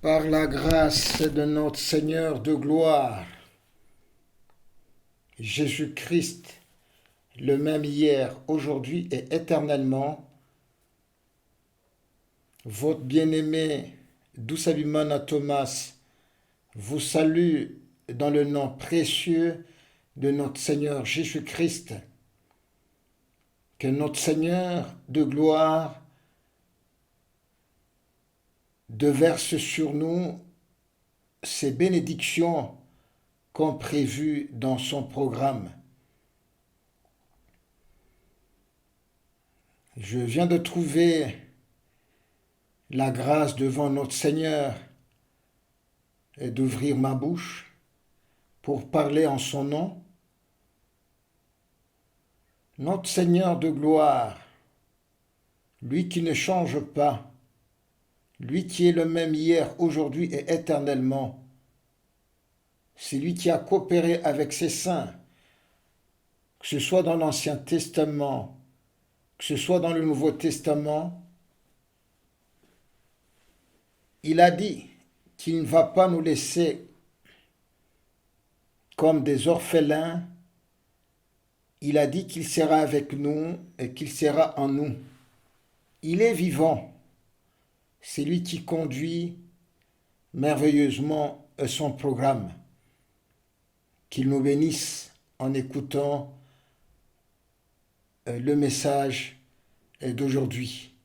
Par la grâce de notre Seigneur de gloire, Jésus-Christ, le même hier, aujourd'hui et éternellement, votre bien-aimé Doussabimana Thomas vous salue dans le nom précieux de notre Seigneur Jésus-Christ, que notre Seigneur de gloire déverse sur nous ses bénédictions comme prévu dans son programme. Je viens de trouver la grâce devant notre Seigneur et d'ouvrir ma bouche pour parler en son nom. Notre Seigneur de gloire, lui qui ne change pas, lui qui est le même hier, aujourd'hui et éternellement, c'est lui qui a coopéré avec ses saints, que ce soit dans l'Ancien Testament, que ce soit dans le Nouveau Testament. Il a dit qu'il ne va pas nous laisser comme des orphelins. Il a dit qu'il sera avec nous et qu'il sera en nous. Il est vivant. C'est lui qui conduit merveilleusement son programme. Qu'il nous bénisse en écoutant le message d'aujourd'hui.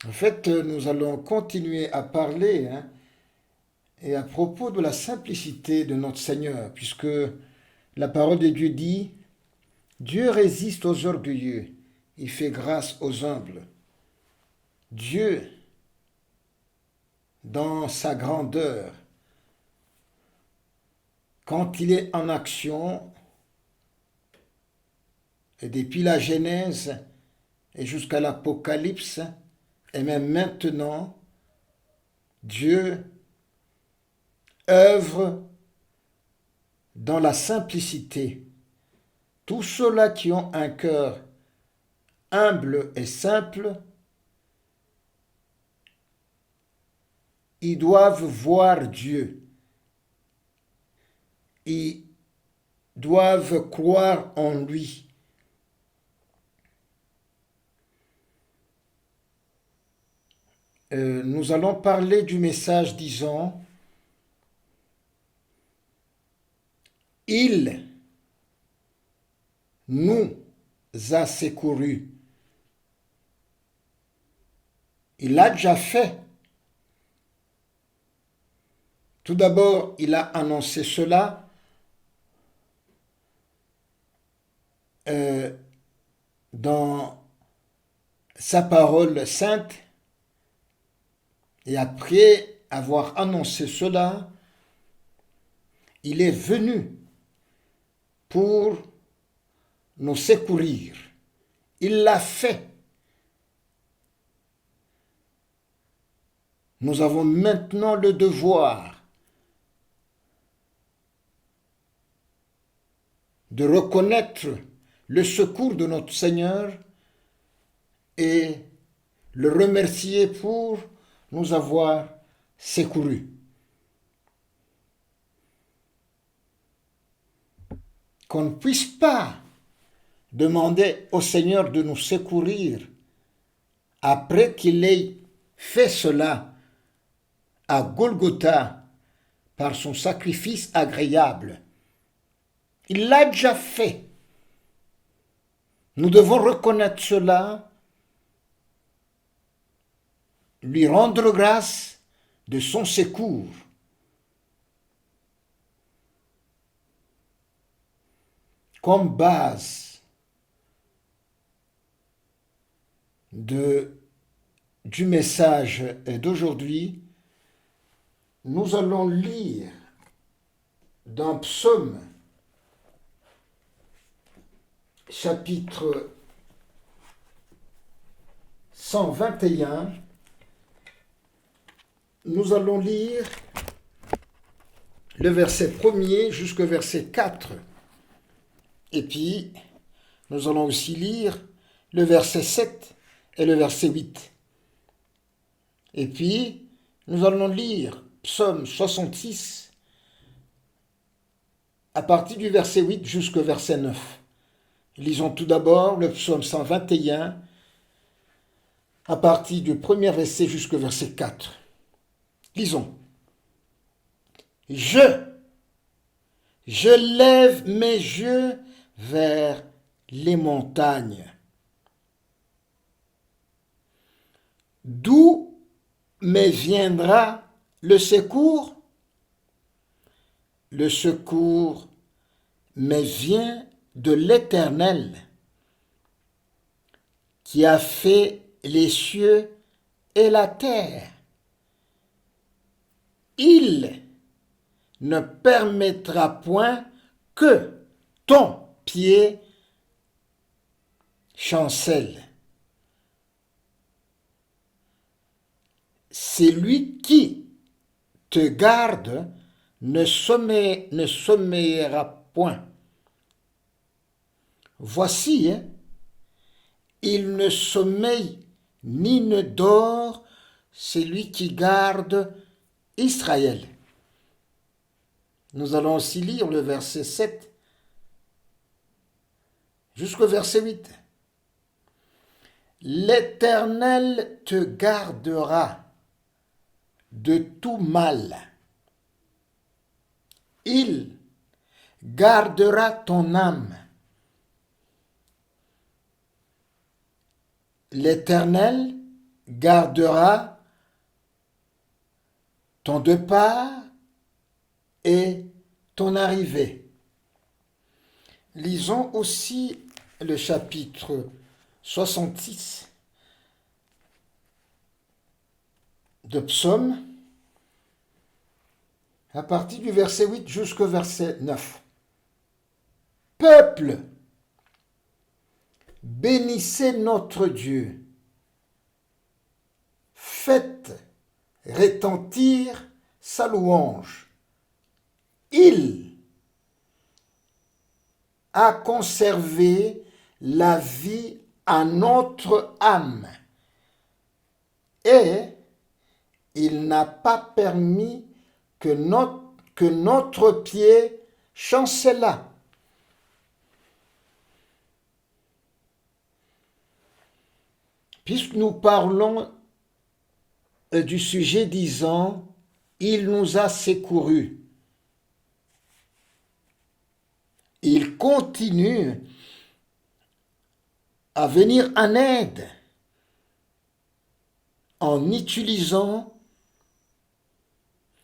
En fait, nous allons continuer à parler et à propos de la simplicité de notre Seigneur, puisque la parole de Dieu dit « Dieu résiste aux orgueilleux, il fait grâce aux humbles. » Dieu, dans sa grandeur, quand il est en action, et depuis la Genèse et jusqu'à l'Apocalypse, et même maintenant, Dieu œuvre dans la simplicité. Tous ceux-là qui ont un cœur humble et simple, ils doivent voir Dieu. Ils doivent croire en lui. Nous allons parler du message disant « Il nous a secourus ». Il l'a déjà fait. Tout d'abord, il a annoncé cela dans sa parole sainte. Et après avoir annoncé cela, il est venu pour nous secourir. Il l'a fait. Nous avons maintenant le devoir de reconnaître le secours de notre Seigneur et le remercier pour nous avoir secourus. Qu'on ne puisse pas demander au Seigneur de nous secourir après qu'il ait fait cela à Golgotha par son sacrifice agréable. Il l'a déjà fait. Nous devons reconnaître cela, lui rendre grâce de son secours. Comme base du message d'aujourd'hui, nous allons lire dans Psaume chapitre 121, nous allons lire le verset 1er jusqu'au verset 4. Et puis, nous allons aussi lire le verset 7 et le verset 8. Et puis, nous allons lire Psaume 66 à partir du verset 8 jusqu'au verset 9. Lisons tout d'abord le Psaume 121 à partir du premier verset jusqu'au verset 4. Lisons. Je lève mes yeux vers les montagnes. D'où me viendra le secours? Le secours me vient de l'Éternel, qui a fait les cieux et la terre. Il ne permettra point que ton pied chancelle. C'est lui qui te garde ne sommeillera point. Voici, il ne sommeille ni ne dort celui qui garde Israël. Nous allons aussi lire le verset 7 jusqu'au verset 8. L'Éternel te gardera de tout mal. Il gardera ton âme. L'Éternel gardera ton départ et ton arrivée. Lisons aussi le chapitre 66 de Psaume, à partir du verset 8 jusqu'au verset 9. Peuple, bénissez notre Dieu. Faites retentir sa louange. Il a conservé la vie à notre âme et il n'a pas permis que notre pied chancelât. Puisque nous parlons du sujet disant « Il nous a secourus ». Il continue à venir en aide en utilisant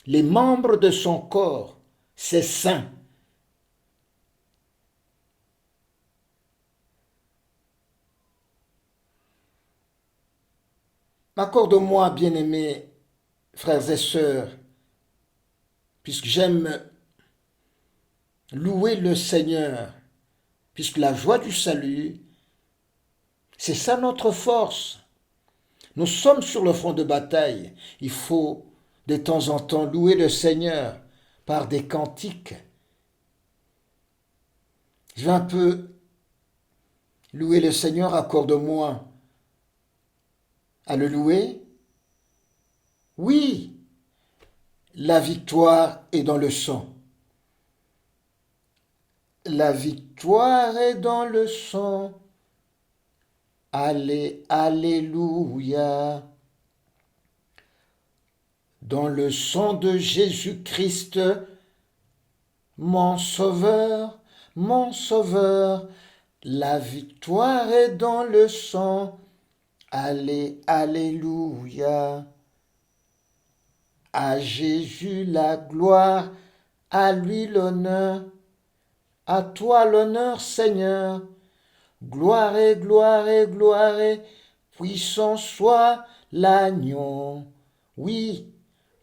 les membres de son corps, ses seins. Accorde-moi, bien-aimés frères et sœurs, puisque j'aime louer le Seigneur, puisque la joie du salut, c'est ça notre force. Nous sommes sur le front de bataille. Il faut de temps en temps louer le Seigneur par des cantiques. Je vais un peu louer le Seigneur, accorde-moi à le louer. Oui, la victoire est dans le sang. La victoire est dans le sang. Alléluia. Dans le sang de Jésus-Christ, mon Sauveur, la victoire est dans le sang. Alléluia. À Jésus la gloire, à lui l'honneur, à toi l'honneur, Seigneur. Gloire et gloire et gloire et puissant soit l'agneau. Oui,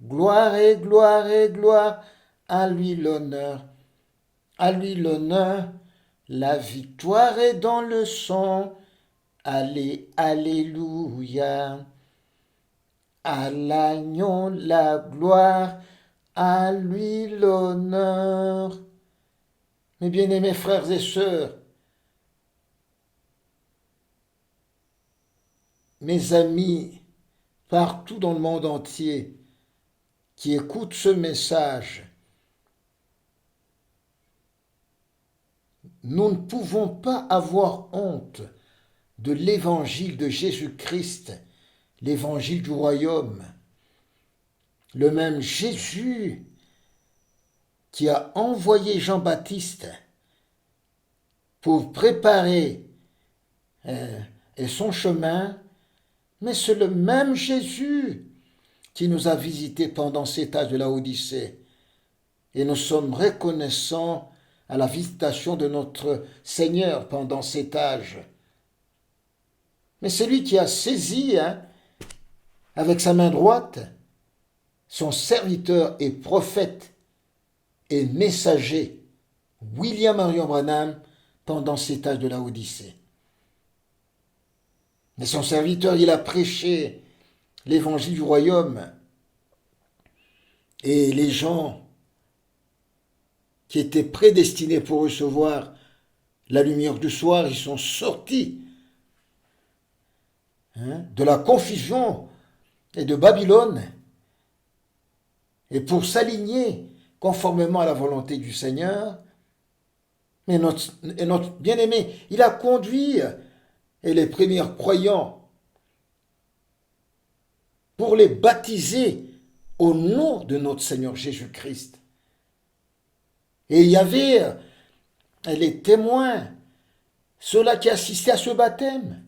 gloire et gloire et gloire, à lui l'honneur. À lui l'honneur, la victoire est dans le sang. Alléluia. À l'agneau la gloire, à lui l'honneur. Mes bien-aimés frères et sœurs, mes amis partout dans le monde entier qui écoutent ce message, nous ne pouvons pas avoir honte de l'évangile de Jésus-Christ, l'évangile du royaume. Le même Jésus qui a envoyé Jean-Baptiste pour préparer son chemin, mais c'est le même Jésus qui nous a visités pendant cet âge de la Odyssée. Et nous sommes reconnaissants à la visitation de notre Seigneur pendant cet âge. Mais c'est lui qui a saisi, avec sa main droite, son serviteur et prophète et messager, William Marion Branham, pendant cet âge de la Odyssée. Mais son serviteur, il a prêché l'évangile du royaume. Et les gens qui étaient prédestinés pour recevoir la lumière du soir, ils sont sortis de la confusion et de Babylone, et pour s'aligner conformément à la volonté du Seigneur. Et notre bien-aimé, il a conduit les premiers croyants pour les baptiser au nom de notre Seigneur Jésus-Christ. Et il y avait les témoins, ceux-là qui assistaient à ce baptême.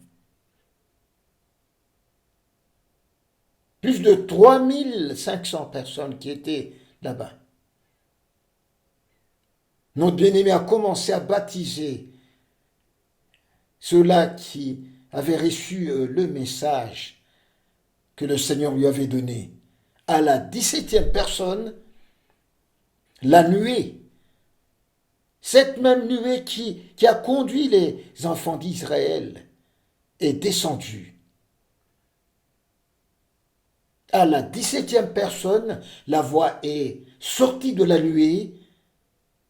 Plus de 3500 personnes qui étaient là-bas. Notre bien-aimé a commencé à baptiser ceux-là qui avaient reçu le message que le Seigneur lui avait donné. À la 17e personne, la nuée, cette même nuée qui a conduit les enfants d'Israël, est descendue. À la 17e personne, la voix est sortie de la nuée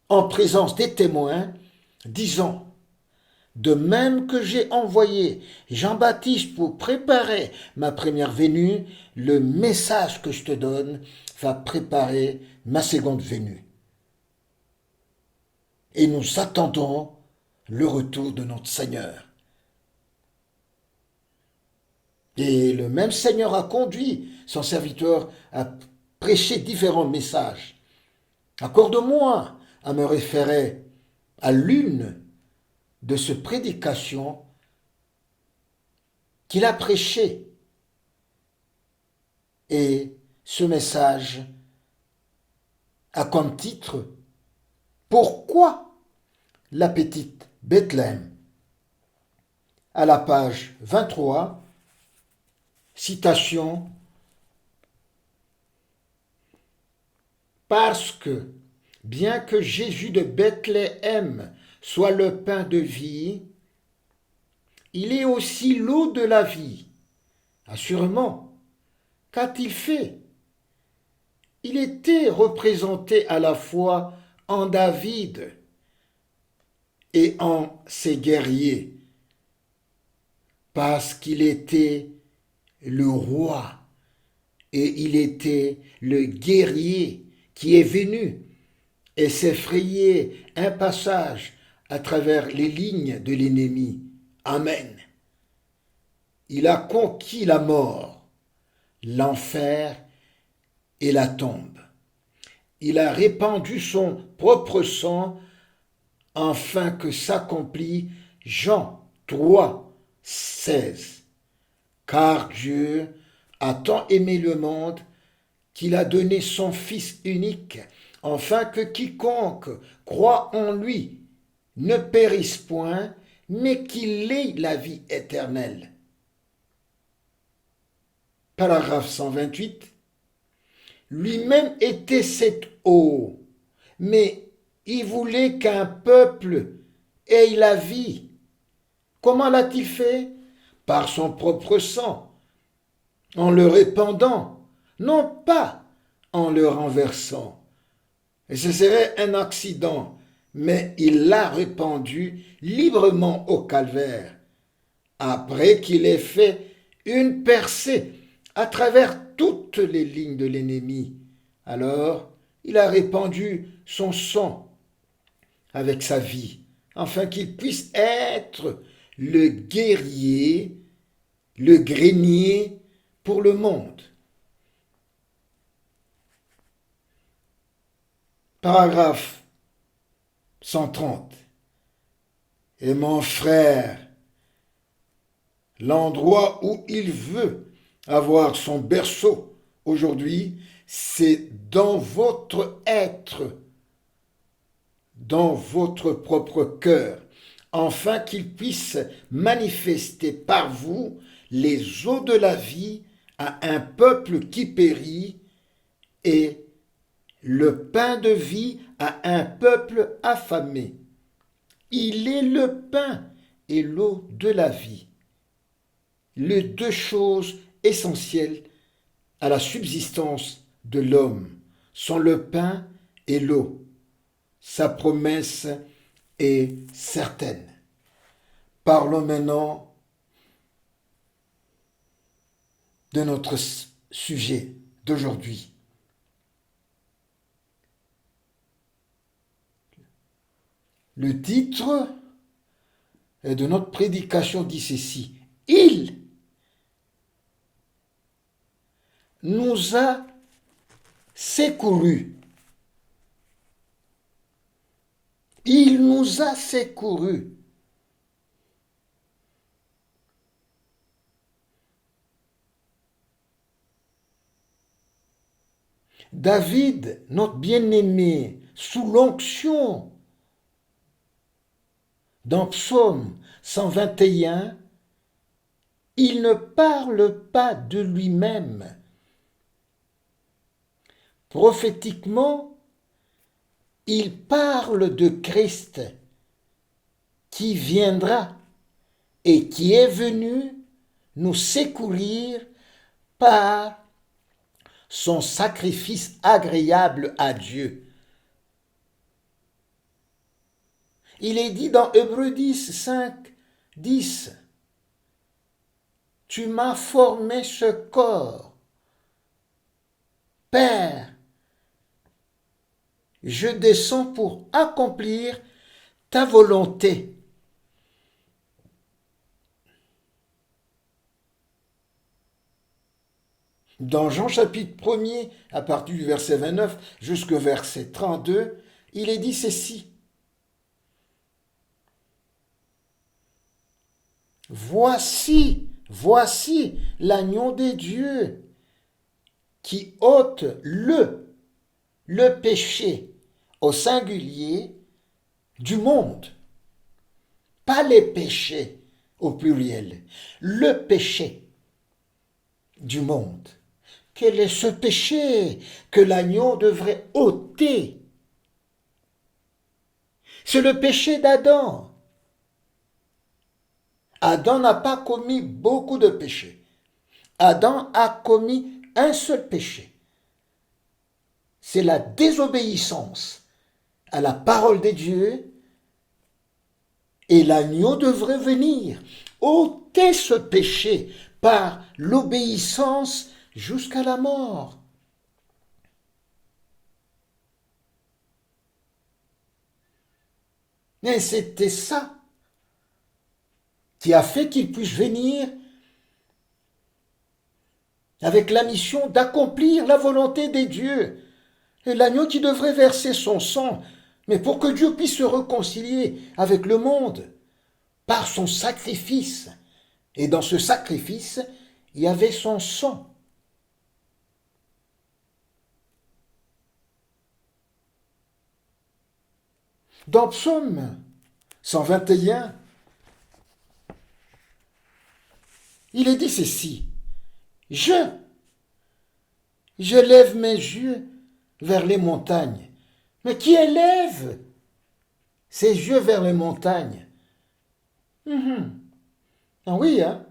en présence des témoins, disant: de même que j'ai envoyé Jean-Baptiste pour préparer ma première venue, le message que je te donne va préparer ma seconde venue. Et nous attendons le retour de notre Seigneur. Et le même Seigneur a conduit son serviteur à prêcher différents messages. Accorde-moi à me référer à l'une de ces prédications qu'il a prêchées. Et ce message a comme titre: pourquoi la petite Bethléem? À la page 23, citation: parce que, bien que Jésus de Bethléem soit le pain de vie, il est aussi l'eau de la vie. Assurément, qu'a-t-il fait? Il était représenté à la fois en David et en ses guerriers, parce qu'il était le roi et il était le guerrier qui est venu et s'est frayé un passage à travers les lignes de l'ennemi. Amen. Il a conquis la mort, l'enfer et la tombe. Il a répandu son propre sang afin que s'accomplisse Jean 3, 16. Car Dieu a tant aimé le monde qu'il a donné son Fils unique, afin que quiconque croit en lui ne périsse point, mais qu'il ait la vie éternelle. Paragraphe 128. Lui-même était cette eau, mais il voulait qu'un peuple ait la vie. Comment l'a-t-il fait? Par son propre sang, en le répandant, non pas en le renversant. Et ce serait un accident, mais il l'a répandu librement au calvaire, après qu'il ait fait une percée à travers toutes les lignes de l'ennemi. Alors, il a répandu son sang avec sa vie, afin qu'il puisse être le guerrier, le grenier pour le monde. Paragraphe 130. Et mon frère, l'endroit où il veut avoir son berceau aujourd'hui, c'est dans votre être, dans votre propre cœur, afin qu'il puisse manifester par vous les eaux de la vie à un peuple qui périt et le pain de vie à un peuple affamé. Il est le pain et l'eau de la vie, les deux choses essentielles à la subsistance de l'homme sont le pain et l'eau. Sa promesse est certaine. Parlons maintenant de notre sujet d'aujourd'hui. Le titre de notre prédication dit ceci: Il nous a secourus. Il nous a secourus. David, notre bien-aimé, sous l'onction, dans Psaume 121, il ne parle pas de lui-même. Prophétiquement, il parle de Christ qui viendra et qui est venu nous secourir par son sacrifice agréable à Dieu. Il est dit dans Hébreux 10, 5, 10, « Tu m'as formé ce corps, Père, je descends pour accomplir ta volonté. » Dans Jean chapitre 1er, à partir du verset 29 jusqu'au verset 32, il est dit ceci. Voici l'agneau de Dieu qui ôte le péché au singulier du monde. Pas les péchés au pluriel, le péché du monde. Quel est ce péché que l'agneau devrait ôter? C'est le péché d'Adam. Adam n'a pas commis beaucoup de péchés. Adam a commis un seul péché. C'est la désobéissance à la parole de Dieu, et l'agneau devrait venir ôter ce péché par l'obéissance jusqu'à la mort. Mais c'était ça qui a fait qu'il puisse venir avec la mission d'accomplir la volonté des dieux. Et l'agneau qui devrait verser son sang, mais pour que Dieu puisse se réconcilier avec le monde par son sacrifice. Et dans ce sacrifice, il y avait son sang. Dans Psaume 121, il est dit ceci: Je lève mes yeux vers les montagnes. Mais qui élève ses yeux vers les montagnes? Ah oui, hein?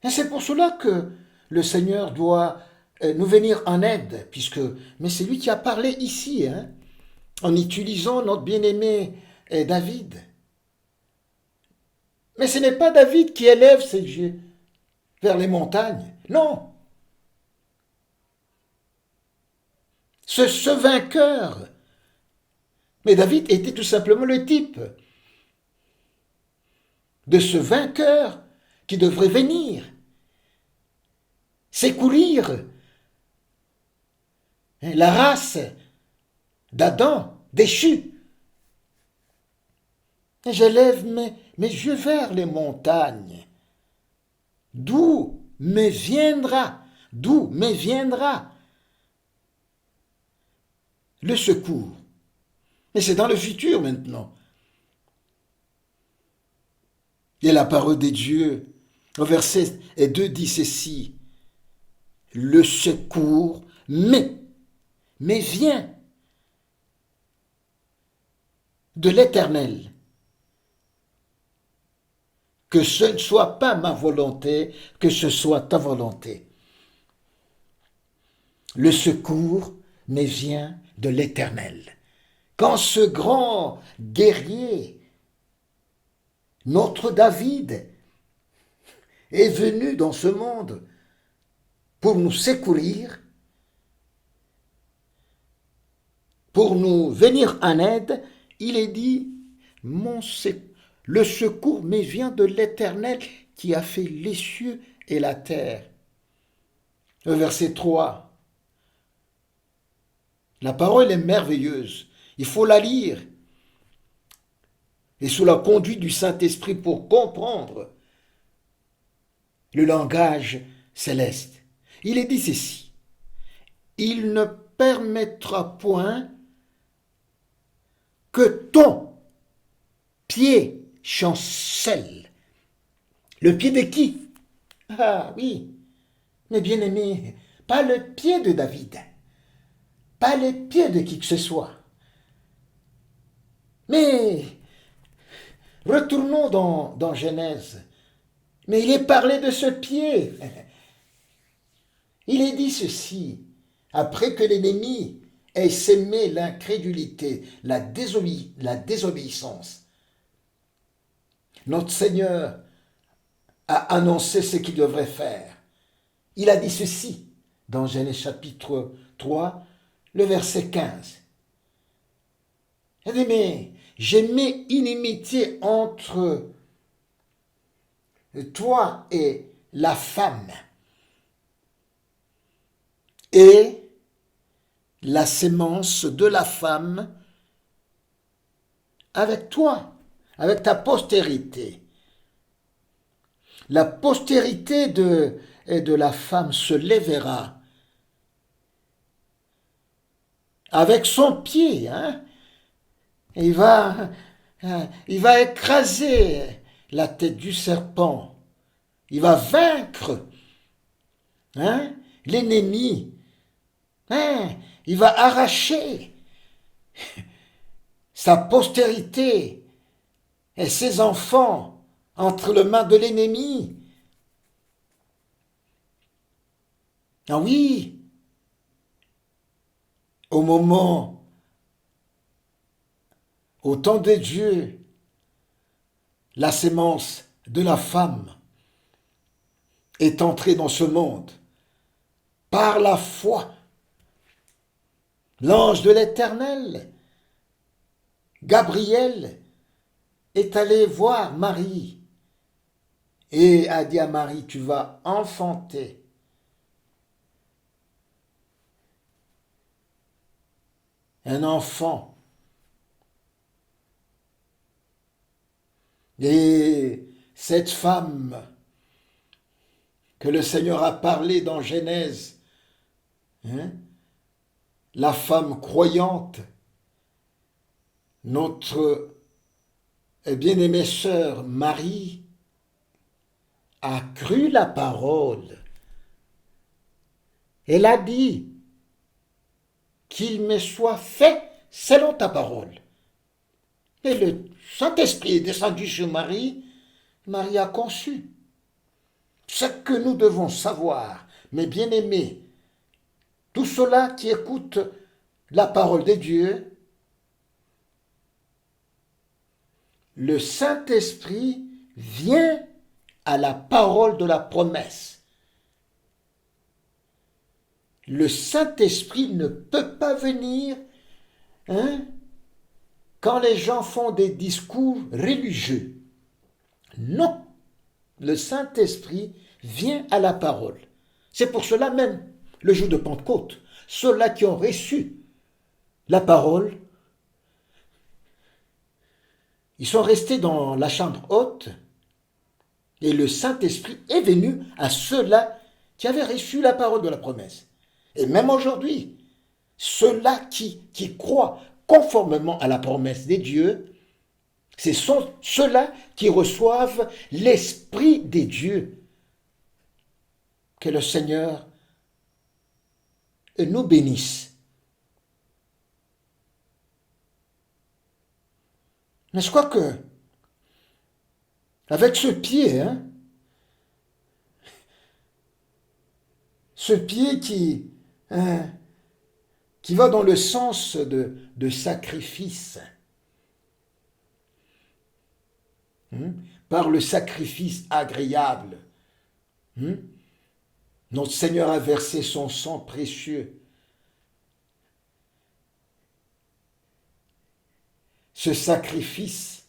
Et c'est pour cela que le Seigneur doit nous venir en aide, mais c'est lui qui a parlé ici, hein, en utilisant notre bien-aimé David. Mais ce n'est pas David qui élève ses yeux vers les montagnes, non. Ce vainqueur. Mais David était tout simplement le type de ce vainqueur qui devrait venir secourir la race d'Adam déchu. Et j'élève mes yeux vers les montagnes. D'où me viendra le secours. Mais c'est dans le futur maintenant. Et la parole de Dieu, au verset 2 dit ceci, le secours mais vient de l'Éternel. Que ce ne soit pas ma volonté, que ce soit ta volonté. Le secours me vient de l'Éternel. Quand ce grand guerrier, notre David, est venu dans ce monde pour nous secourir, pour nous venir en aide, il est dit, le secours me vient de l'Éternel qui a fait les cieux et la terre. Verset 3. La parole est merveilleuse. Il faut la lire. Et sous la conduite du Saint-Esprit pour comprendre le langage céleste. Il est dit ceci. Il ne permettra point que ton pied chancelle. Le pied de qui? Ah oui, mes bien-aimés, pas le pied de David, pas le pied de qui que ce soit. Mais retournons dans Genèse. Mais il est parlé de ce pied. Il est dit ceci, après que l'ennemi ait sémé l'incrédulité, la désobéissance. Notre Seigneur a annoncé ce qu'il devrait faire. Il a dit ceci dans Genèse chapitre 3, le verset 15. Il dit, mais j'ai mis inimitié entre toi et la femme, et la sémence de la femme avec toi, avec ta postérité. La postérité de la femme se lèvera avec son pied. Il va écraser la tête du serpent. Il va vaincre l'ennemi. Il va arracher sa postérité et ses enfants entre les mains de l'ennemi. Ah oui, au temps de Dieu, la sémence de la femme est entrée dans ce monde par la foi. L'ange de l'Éternel, Gabriel, est allé voir Marie et a dit à Marie, tu vas enfanter un enfant. Et cette femme que le Seigneur a parlé dans Genèse, la femme croyante, notre bien-aimée sœur Marie, a cru la parole. Elle a dit qu'il me soit fait selon ta parole. Et le Saint-Esprit est descendu sur Marie. Marie a conçu. Ce que nous devons savoir, mes bien-aimés, tous ceux-là qui écoutent la parole de Dieu, le Saint-Esprit vient à la parole de la promesse. Le Saint-Esprit ne peut pas venir quand les gens font des discours religieux. Non, le Saint-Esprit vient à la parole. C'est pour cela même, le jour de Pentecôte, ceux-là qui ont reçu la parole, ils sont restés dans la chambre haute et le Saint-Esprit est venu à ceux-là qui avaient reçu la parole de la promesse. Et même aujourd'hui, ceux-là qui croient conformément à la promesse des dieux, ce sont ceux-là qui reçoivent l'Esprit des dieux. Que le Seigneur nous bénisse. Mais je crois que, avec ce pied, ce pied qui va dans le sens de sacrifice, par le sacrifice agréable, notre Seigneur a versé son sang précieux. Ce sacrifice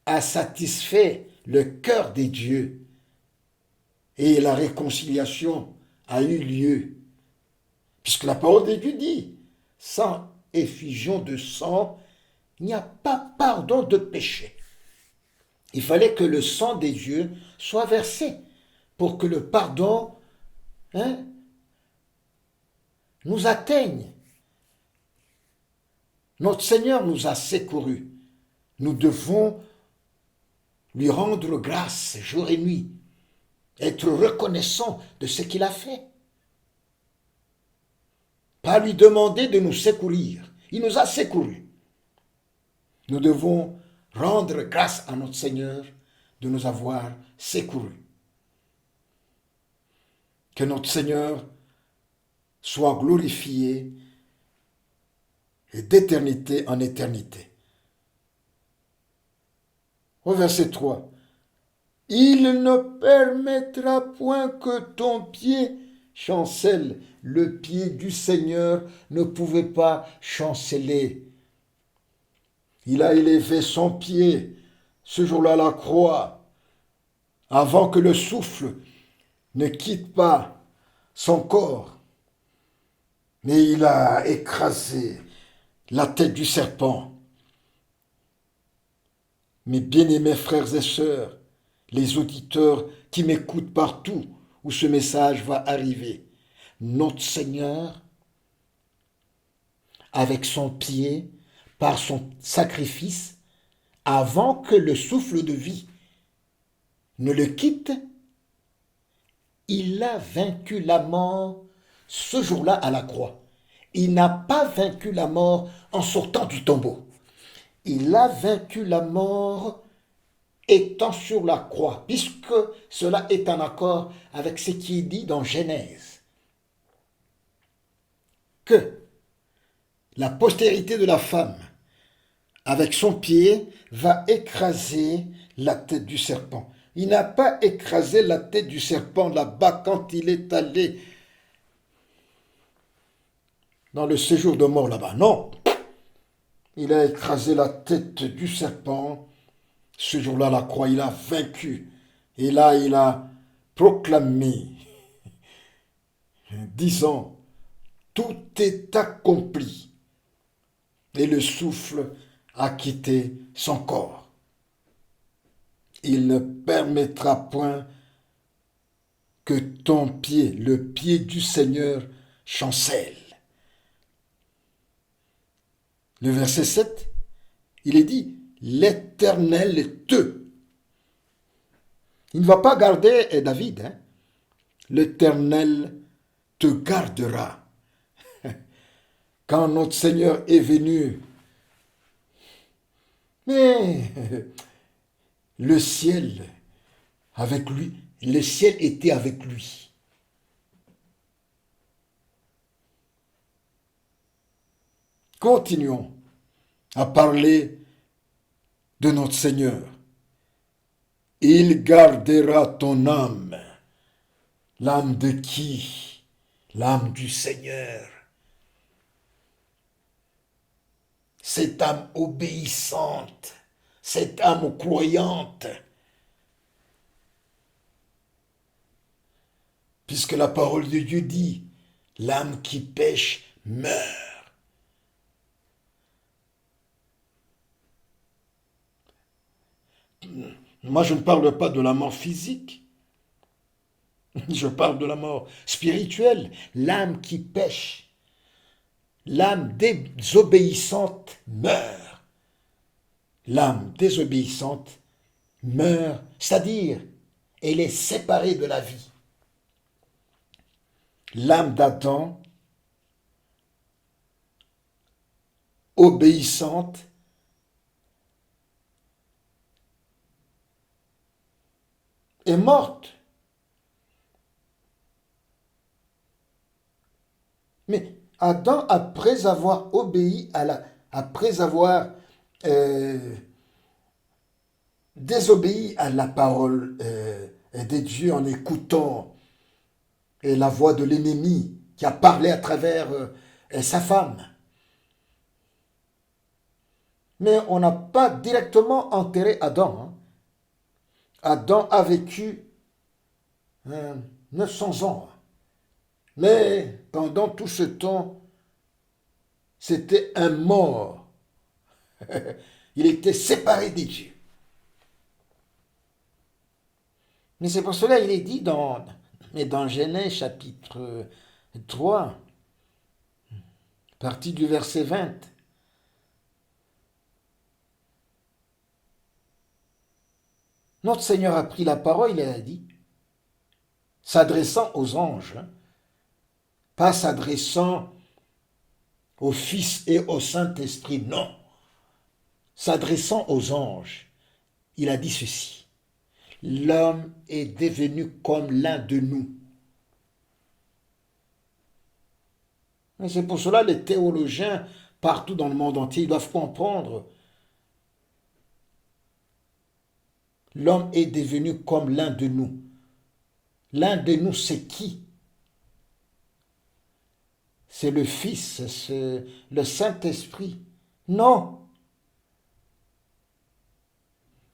a satisfait le cœur des dieux et la réconciliation a eu lieu. Puisque la parole de Dieu dit, sans effusion de sang, il n'y a pas pardon de péché. Il fallait que le sang des dieux soit versé pour que le pardon nous atteigne. Notre Seigneur nous a secourus. Nous devons lui rendre grâce jour et nuit, être reconnaissant de ce qu'il a fait. Pas lui demander de nous secourir. Il nous a secourus. Nous devons rendre grâce à notre Seigneur de nous avoir secourus. Que notre Seigneur soit glorifié et d'éternité en éternité. Au verset 3. Il ne permettra point que ton pied chancelle. Le pied du Seigneur ne pouvait pas chanceler. Il a élevé son pied ce jour-là à la croix, avant que le souffle ne quitte pas son corps. Mais il a écrasé la tête du serpent. Mes bien-aimés frères et sœurs, les auditeurs qui m'écoutent partout où ce message va arriver, notre Seigneur, avec son pied, par son sacrifice, avant que le souffle de vie ne le quitte, il a vaincu la mort ce jour-là à la croix. Il n'a pas vaincu la mort en sortant du tombeau. Il a vaincu la mort étant sur la croix, puisque cela est en accord avec ce qui est dit dans Genèse. Que la postérité de la femme, avec son pied, va écraser la tête du serpent. Il n'a pas écrasé la tête du serpent là-bas quand il est allé dans le séjour de mort là-bas. Non, il a écrasé la tête du serpent. Ce jour-là, la croix, il a vaincu. Et là, il a proclamé, disant, tout est accompli. Et le souffle a quitté son corps. Il ne permettra point que ton pied, le pied du Seigneur, chancelle. Le verset 7, il est dit, l'Éternel te. Il ne va pas garder David. L'Éternel te gardera. Quand notre Seigneur est venu, mais le ciel avec lui, le ciel était avec lui. Continuons à parler de notre Seigneur. Il gardera ton âme. L'âme de qui? L'âme du Seigneur. Cette âme obéissante, cette âme croyante. Puisque la parole de Dieu dit, L'âme qui pêche meurt. Moi, je ne parle pas de la mort physique. Je parle de la mort spirituelle. L'âme qui pêche, l'âme désobéissante meurt. L'âme désobéissante meurt, c'est-à-dire, elle est séparée de la vie. L'âme d'Adam, obéissante, est morte. Mais Adam, après avoir obéi après avoir désobéi à la parole de Dieu en écoutant la voix de l'ennemi qui a parlé à travers sa femme. Mais on n'a pas directement enterré Adam. Hein. Adam a vécu 900 ans. Mais pendant tout ce temps, c'était un mort. Il était séparé des dieux. Mais c'est pour cela qu'il est dit dans Genèse chapitre 3, partie du verset 20. Notre Seigneur a pris la parole, il a dit, s'adressant aux anges, hein, pas s'adressant au Fils et au Saint-Esprit, non. S'adressant aux anges, il a dit ceci. L'homme est devenu comme l'un de nous. Et c'est pour cela que les théologiens, partout dans le monde entier, ils doivent comprendre. L'homme est devenu comme l'un de nous. L'un de nous, c'est qui? C'est le Fils, c'est le Saint-Esprit. Non.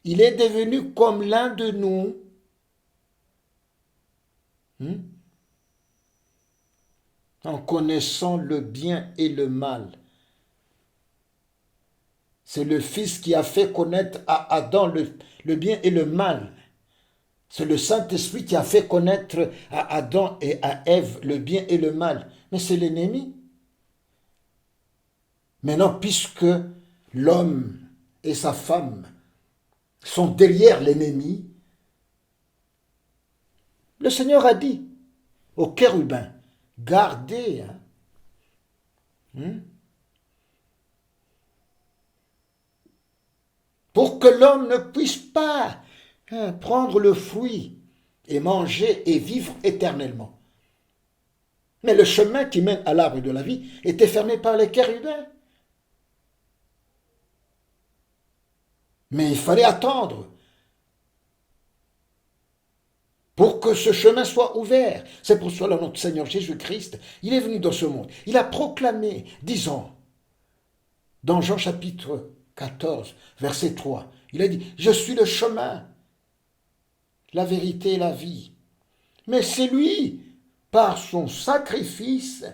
Il est devenu comme l'un de nous. En connaissant le bien et le mal. C'est le Fils qui a fait connaître à Adam le bien et le mal. C'est le Saint-Esprit qui a fait connaître à Adam et à Ève le bien et le mal. Mais c'est l'ennemi. Maintenant, puisque l'homme et sa femme sont derrière l'ennemi, le Seigneur a dit aux chérubins, gardez, pour que l'homme ne puisse pas prendre le fruit et manger et vivre éternellement. Mais le chemin qui mène à l'arbre de la vie était fermé par les chérubins. Mais il fallait attendre pour que ce chemin soit ouvert. C'est pour cela que notre Seigneur Jésus-Christ, il est venu dans ce monde. Il a proclamé, disons, dans Jean chapitre 14, verset 3, il a dit, je suis le chemin, la vérité et la vie. Mais c'est lui, par son sacrifice,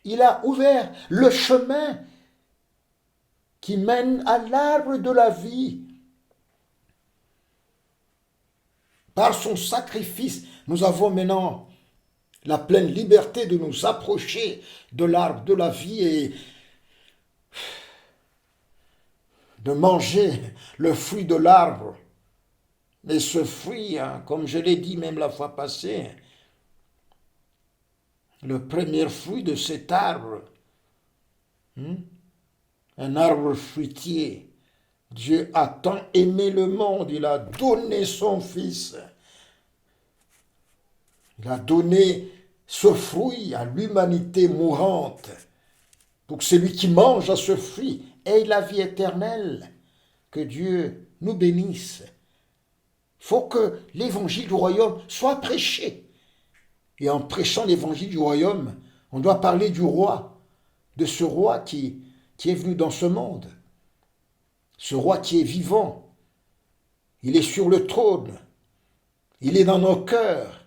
il a ouvert le chemin qui mène à l'arbre de la vie. Par son sacrifice, nous avons maintenant la pleine liberté de nous approcher de l'arbre de la vie et de manger le fruit de l'arbre. Et ce fruit, comme je l'ai dit même la fois passée, le premier fruit de cet arbre, un arbre fruitier, Dieu a tant aimé le monde, il a donné son Fils. Il a donné ce fruit à l'humanité mourante pour que celui qui mange à ce fruit ait la vie éternelle. Que Dieu nous bénisse. Il faut que l'évangile du royaume soit prêché. Et en prêchant l'évangile du royaume, on doit parler du roi, de ce roi qui est venu dans ce monde. Ce roi qui est vivant, il est sur le trône, il est dans nos cœurs,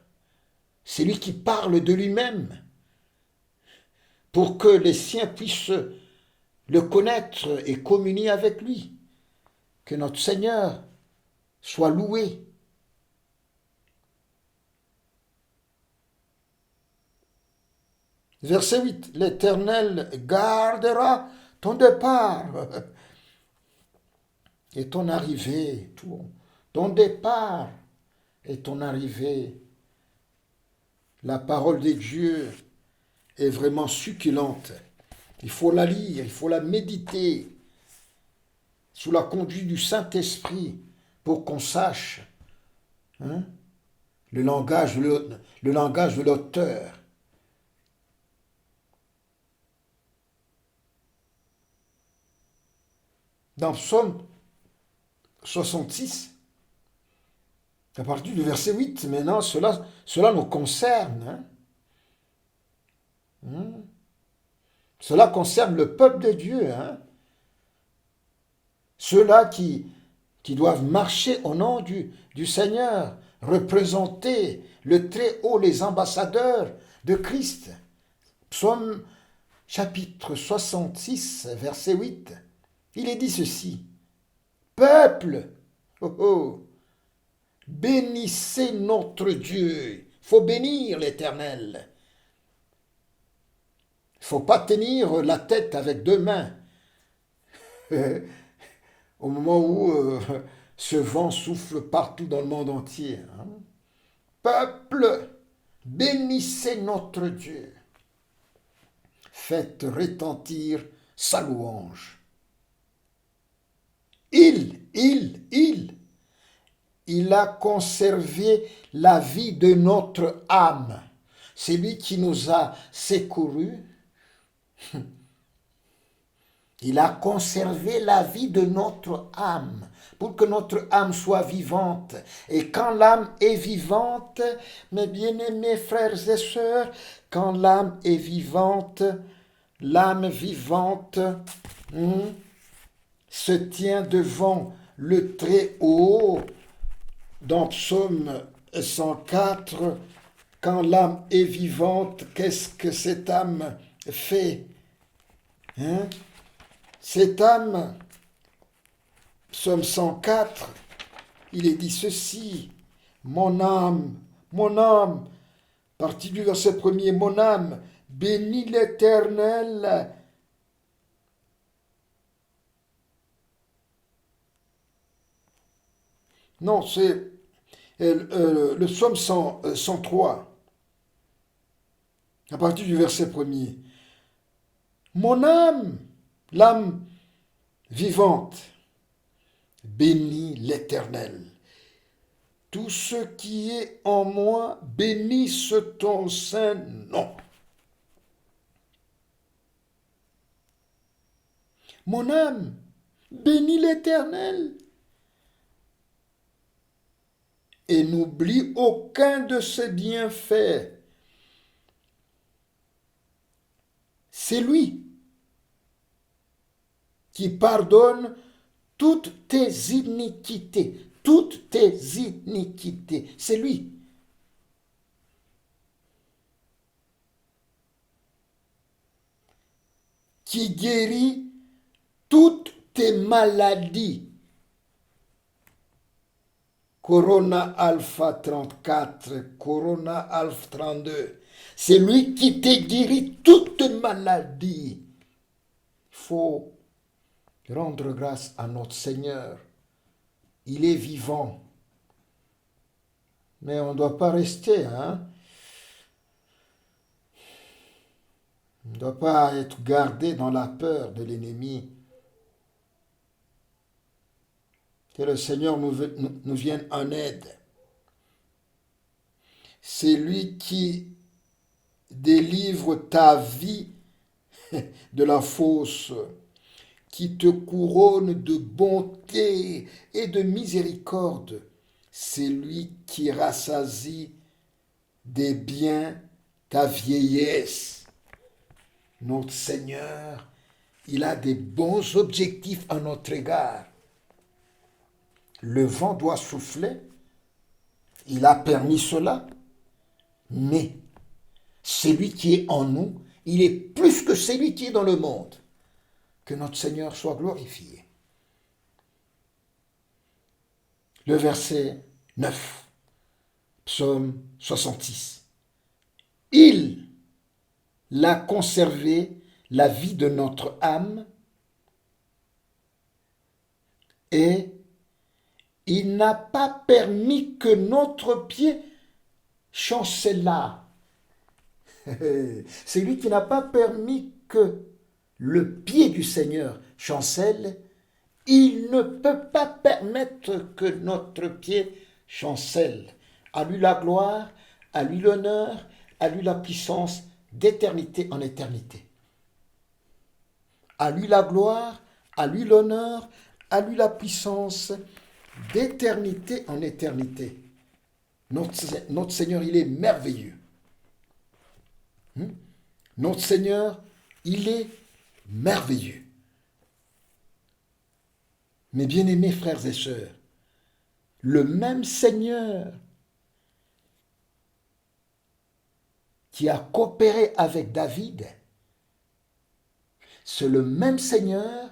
c'est lui qui parle de lui-même. pour que les siens puissent le connaître et communier avec lui. Que notre Seigneur soit loué. Verset 8. L'Éternel gardera ton départ et ton arrivée, ton départ et ton arrivée. La parole de Dieu est vraiment succulente. Il faut la lire, il faut la méditer sous la conduite du Saint-Esprit pour qu'on sache le langage de l'auteur. Dans Psaume 66, à partir du verset 8, maintenant, cela nous concerne. Cela concerne le peuple de Dieu. Ceux-là qui doivent marcher au nom du Seigneur, représenter le Très-Haut, les ambassadeurs de Christ. Psaume chapitre 66, verset 8. Il est dit ceci. Peuple, bénissez notre Dieu. Il faut bénir l'Éternel. Il ne faut pas tenir la tête avec deux mains. Au moment où ce vent souffle partout dans le monde entier. Peuple, bénissez notre Dieu. Faites retentir sa louange. Il a conservé la vie de notre âme. C'est lui qui nous a secourus. Il a conservé la vie de notre âme pour que notre âme soit vivante. Et quand l'âme est vivante, mes bien-aimés frères et sœurs, quand l'âme est vivante, l'âme vivante se tient devant le Très-Haut. Dans Psaume 104, quand l'âme est vivante, qu'est-ce que cette âme fait? Cette âme, Psaume 104, il est dit ceci, mon âme, partie du verset 1er, mon âme, bénis l'Éternel. Non, c'est le psaume 103, à partir du verset 1er. Mon âme, l'âme vivante, bénis l'Éternel. Tout ce qui est en moi, bénisse ton saint nom. Mon âme, bénis l'Éternel. Et n'oublie aucun de ses bienfaits. C'est lui qui pardonne toutes tes iniquités. Toutes tes iniquités. C'est lui. Qui guérit toutes tes maladies. Corona Alpha 34, Corona Alpha 32. C'est lui qui te guérit toute maladie. Il faut rendre grâce à notre Seigneur. Il est vivant. Mais on ne doit pas rester. On ne doit pas être gardé dans la peur de l'ennemi. Que le Seigneur nous vienne en aide. C'est lui qui délivre ta vie de la fausse, qui te couronne de bonté et de miséricorde. C'est lui qui rassasie des biens ta vieillesse. Notre Seigneur, il a des bons objectifs à notre égard. Le vent doit souffler, il a permis cela, mais celui qui est en nous, il est plus que celui qui est dans le monde. Que notre Seigneur soit glorifié. Le verset 9, psaume 66. Il l'a conservé la vie de notre âme et il n'a pas permis que notre pied chancellât. C'est lui qui n'a pas permis que le pied du Seigneur chancelle. Il ne peut pas permettre que notre pied chancelle. À lui la gloire, à lui l'honneur, à lui la puissance d'éternité en éternité. À lui la gloire, à lui l'honneur, à lui la puissance d'éternité en éternité. Notre Seigneur, il est merveilleux. Notre Seigneur, il est merveilleux. Mes bien-aimés frères et sœurs, le même Seigneur qui a coopéré avec David, c'est le même Seigneur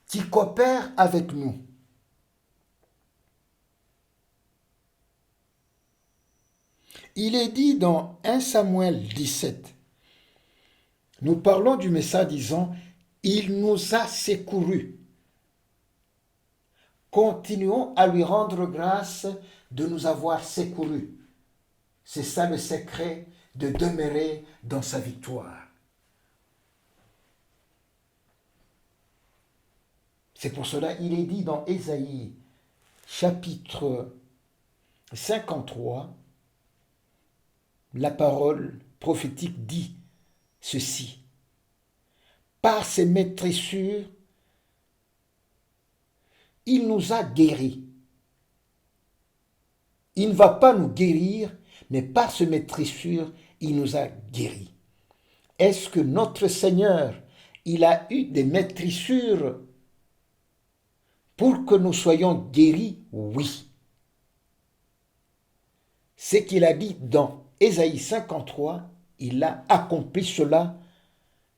qui coopère avec nous. Il est dit dans 1 Samuel 17, nous parlons du Messie disant, il nous a secourus. Continuons à lui rendre grâce de nous avoir secourus. C'est ça le secret de demeurer dans sa victoire. C'est pour cela qu'il est dit dans Ésaïe, chapitre 53, la parole prophétique dit ceci. Par ses maîtrissures, il nous a guéris. Il ne va pas nous guérir, mais par ses maîtrissures, il nous a guéris. Est-ce que notre Seigneur, il a eu des maîtrissures pour que nous soyons guéris? Oui. Ce qu'il a dit dans Ésaïe 53, il a accompli cela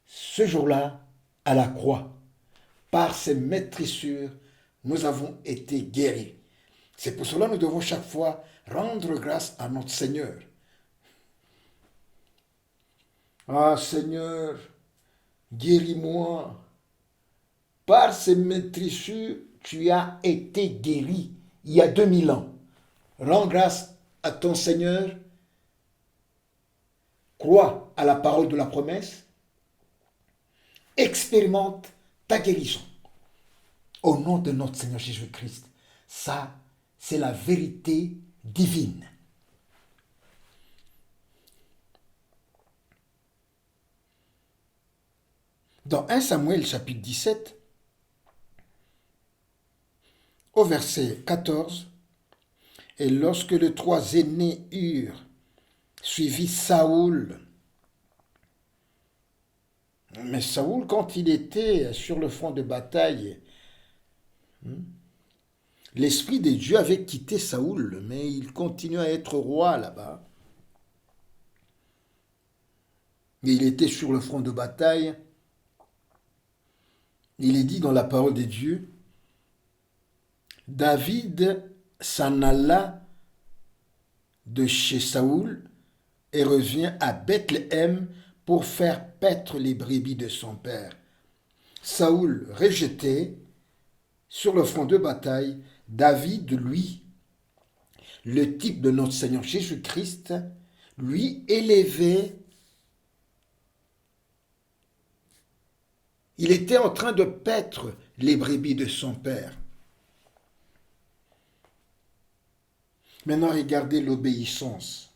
ce jour-là à la croix. Par ses maîtrissures, nous avons été guéris. C'est pour cela que nous devons chaque fois rendre grâce à notre Seigneur. Ah Seigneur, guéris-moi. Par ses maîtrissures, tu as été guéri il y a 2000 ans. Rends grâce à ton Seigneur. Crois à la parole de la promesse. Expérimente ta guérison. Au nom de notre Seigneur Jésus-Christ. Ça, c'est la vérité divine. Dans 1 Samuel chapitre 17, au verset 14, et lorsque les trois aînés eurent suivi Saoul, mais Saoul, quand il était sur le front de bataille, l'Esprit de Dieu avait quitté Saoul, mais il continuait à être roi là-bas. Il était sur le front de bataille. Il est dit dans la parole de Dieu, David s'en alla de chez Saoul et revient à Bethléem pour faire paître les brebis de son père. Saoul rejeté sur le front de bataille, David, lui, le type de notre Seigneur Jésus-Christ, lui élevé. Il était en train de paître les brebis de son père. Maintenant, regardez l'obéissance.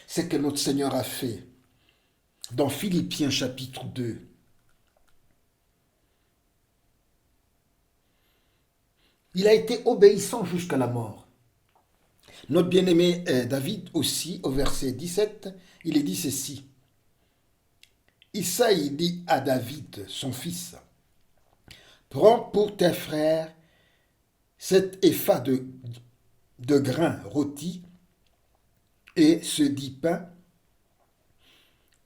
C'est que notre Seigneur a fait dans Philippiens chapitre 2. Il a été obéissant jusqu'à la mort. Notre bien-aimé David aussi, au verset 17, il est dit ceci. Isaïe dit à David, son fils, « Prends pour tes frères cet épha de grains rôtis et se dit pain,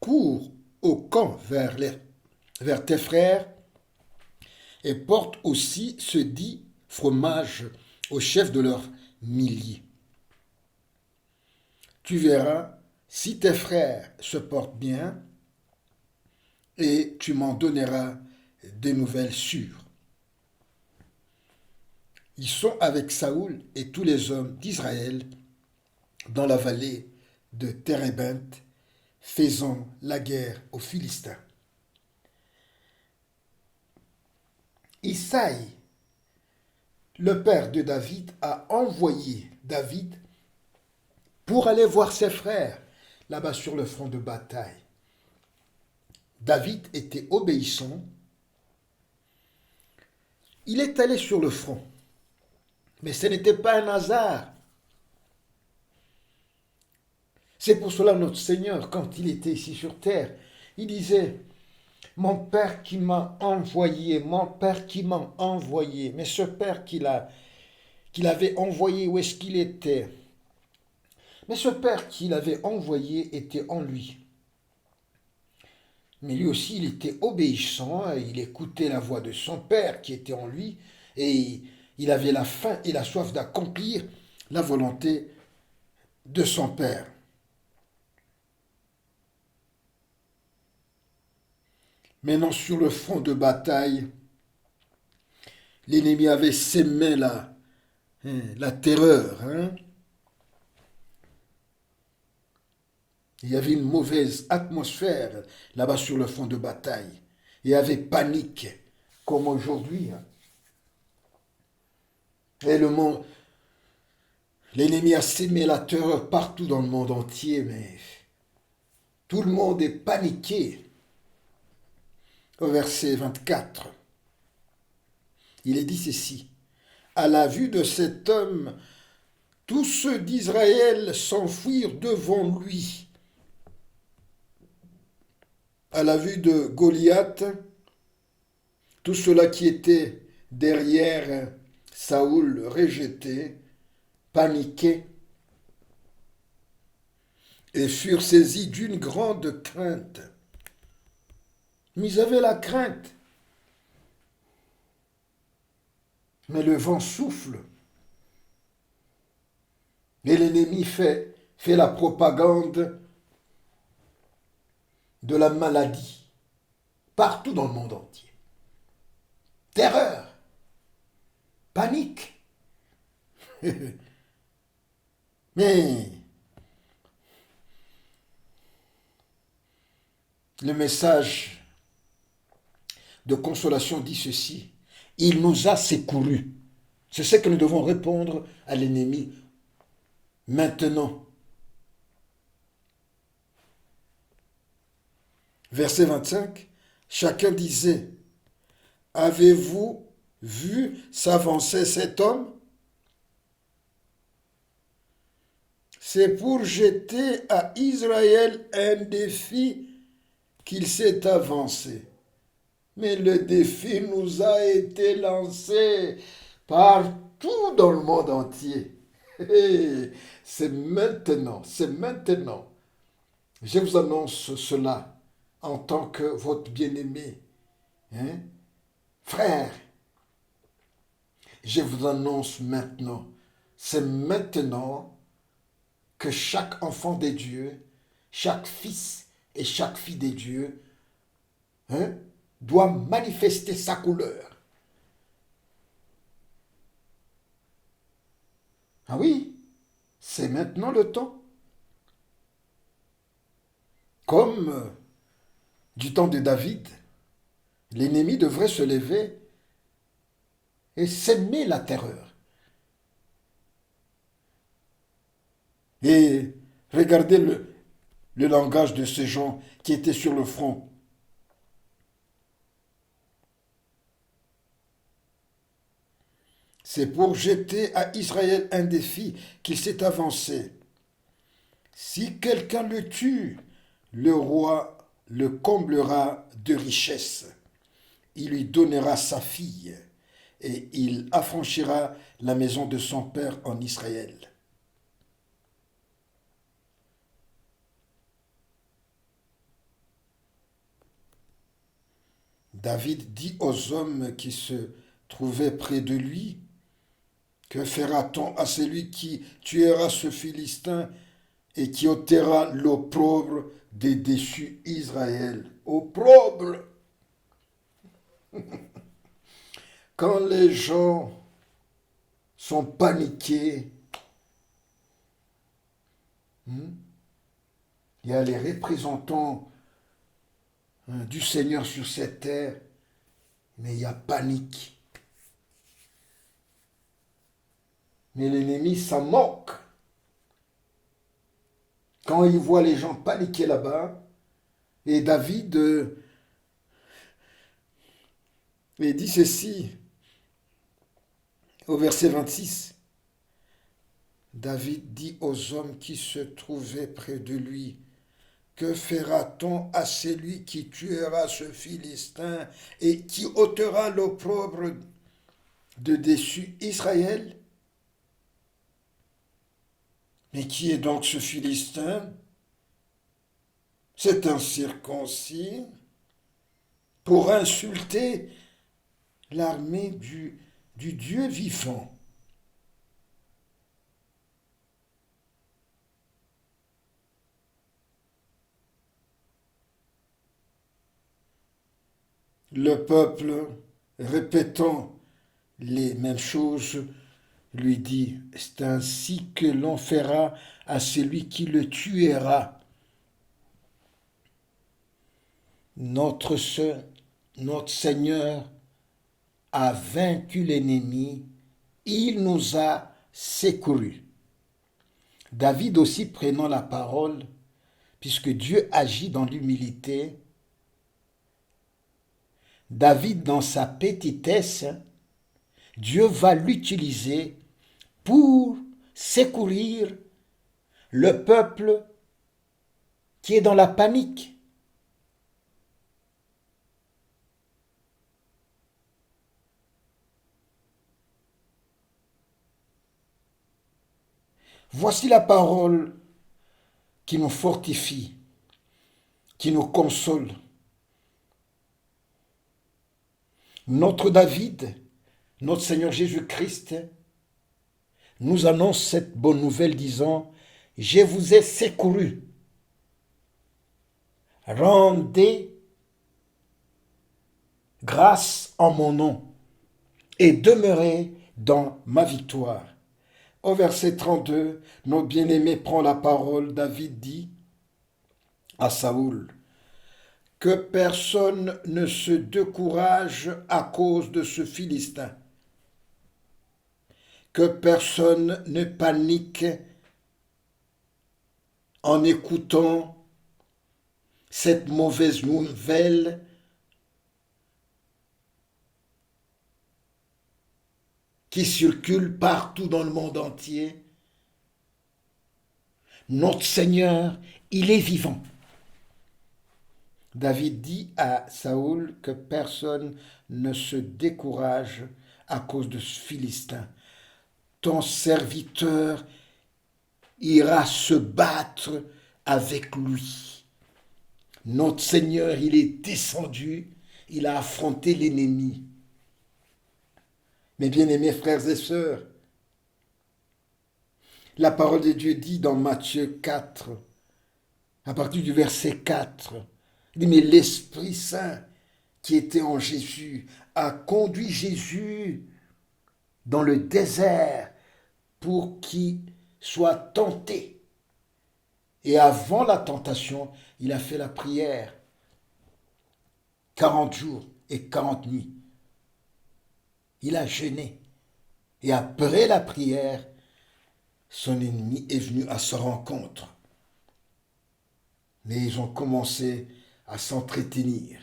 cours au camp vers tes frères et porte aussi ce dit fromage au chef de leurs milliers. Tu verras si tes frères se portent bien et tu m'en donneras des nouvelles sûres. Ils sont avec Saoul et tous les hommes d'Israël dans la vallée de Térébinthe, faisant la guerre aux Philistins. Isaïe, le père de David, a envoyé David pour aller voir ses frères là-bas sur le front de bataille. David était obéissant. Il est allé sur le front. Mais ce n'était pas un hasard. C'est pour cela notre Seigneur, quand il était ici sur terre, il disait, mon Père qui m'a envoyé, mon Père qui m'a envoyé. Mais ce Père qu'il avait envoyé, où est-ce qu'il était? Mais ce Père qu'il avait envoyé était en lui. Mais lui aussi, il était obéissant, il écoutait la voix de son Père qui était en lui, et il avait la faim et la soif d'accomplir la volonté de son Père. Maintenant, sur le front de bataille, l'ennemi avait sémé la terreur. Il y avait une mauvaise atmosphère là-bas sur le front de bataille. Il y avait panique, comme aujourd'hui. Et l'ennemi a sémé la terreur partout dans le monde entier, mais tout le monde est paniqué. Au verset 24, il est dit ceci. À la vue de cet homme, tous ceux d'Israël s'enfuirent devant lui. À la vue de Goliath, tous ceux-là qui étaient derrière Saoul rejetés, paniqués, et furent saisis d'une grande crainte. Mais ils avaient la crainte. Mais le vent souffle. Et l'ennemi fait la propagande de la maladie partout dans le monde entier. Terreur, panique. Mais le message de consolation dit ceci. Il nous a secourus. C'est ce que nous devons répondre à l'ennemi maintenant. Verset 25, chacun disait, avez-vous vu s'avancer cet homme? C'est pour jeter à Israël un défi qu'il s'est avancé. Mais le défi nous a été lancé partout dans le monde entier. C'est maintenant, c'est maintenant. Je vous annonce cela en tant que votre bien-aimé. Frère, je vous annonce maintenant, c'est maintenant que chaque enfant de Dieu, chaque fils et chaque fille de Dieu, doit manifester sa couleur. Ah oui, c'est maintenant le temps. Comme du temps de David, l'ennemi devrait se lever et s'aimer la terreur. Et regardez le langage de ces gens qui étaient sur le front. C'est pour jeter à Israël un défi qu'il s'est avancé. Si quelqu'un le tue, le roi le comblera de richesses. Il lui donnera sa fille et il affranchira la maison de son père en Israël. David dit aux hommes qui se trouvaient près de lui, que fera-t-on à celui qui tuera ce Philistin et qui ôtera l'opprobre des déchus Israël? Opprobre! Quand les gens sont paniqués, il y a les représentants du Seigneur sur cette terre, mais il y a panique. Mais l'ennemi s'en moque. Quand il voit les gens paniquer là-bas, et David il dit ceci au verset 26. David dit aux hommes qui se trouvaient près de lui, que fera-t-on à celui qui tuera ce Philistin et qui ôtera l'opprobre de dessus Israël? Mais qui est donc ce Philistin? C'est un circoncis pour insulter l'armée du Dieu vivant. Le peuple, répétant les mêmes choses, lui dit, c'est ainsi que l'on fera à celui qui le tuera. Notre Seigneur a vaincu l'ennemi, il nous a secourus. David aussi prenant la parole, puisque Dieu agit dans l'humilité, David dans sa petitesse, Dieu va l'utiliser pour secourir le peuple qui est dans la panique. Voici la parole qui nous fortifie, qui nous console. Notre David, notre Seigneur Jésus-Christ, nous annonce cette bonne nouvelle disant, « Je vous ai secouru. Rendez grâce en mon nom et demeurez dans ma victoire. » Au verset 32, notre bien-aimé prend la parole. David dit à Saoul, « Que personne ne se décourage à cause de ce Philistin. Que personne ne panique en écoutant cette mauvaise nouvelle qui circule partout dans le monde entier. Notre Seigneur, il est vivant. » David dit à Saoul que personne ne se décourage à cause de ce Philistin. Ton serviteur ira se battre avec lui. Notre Seigneur, il est descendu, il a affronté l'ennemi. Mes bien-aimés frères et sœurs, la parole de Dieu dit dans Matthieu 4, à partir du verset 4, il dit, mais l'Esprit Saint qui était en Jésus a conduit Jésus dans le désert pour qu'il soit tenté. Et avant la tentation, il a fait la prière 40 jours et 40 nuits. Il a jeûné. Et après la prière, son ennemi est venu à sa rencontre. Mais ils ont commencé à s'entretenir.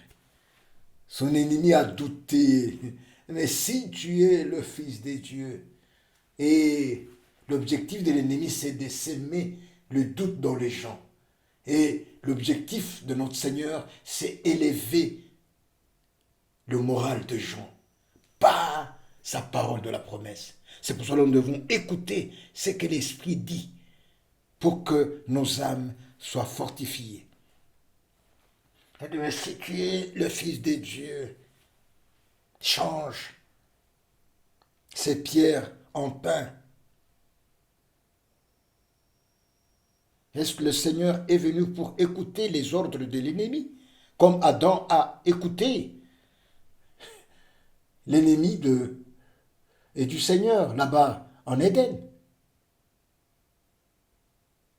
Son ennemi a douté. Mais si tu es le Fils de Dieu, et l'objectif de l'ennemi, c'est de s'aimer le doute dans les gens. Et l'objectif de notre Seigneur, c'est élever le moral des gens, pas sa parole de la promesse. C'est pour cela que nous devons écouter ce que l'Esprit dit pour que nos âmes soient fortifiées. Mais si tu es le Fils de Dieu, change ces pierres en pain. Est-ce que le Seigneur est venu pour écouter les ordres de l'ennemi, comme Adam a écouté l'ennemi et du Seigneur là-bas en Éden?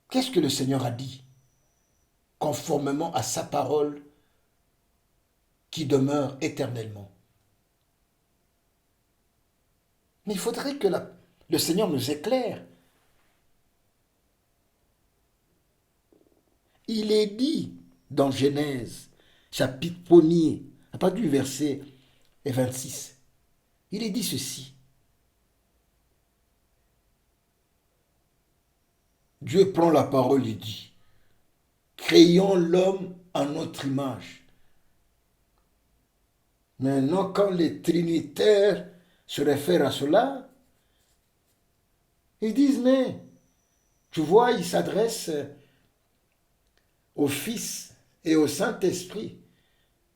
Qu'est-ce que le Seigneur a dit, conformément à sa parole qui demeure éternellement? Mais il faudrait que le Seigneur nous éclaire. Il est dit dans Genèse, chapitre 1er, à partir du verset 26, il est dit ceci. Dieu prend la parole et dit, créons l'homme à notre image. Maintenant, quand les trinitaires se réfèrent à cela, ils disent, mais tu vois, ils s'adressent au Fils et au Saint-Esprit,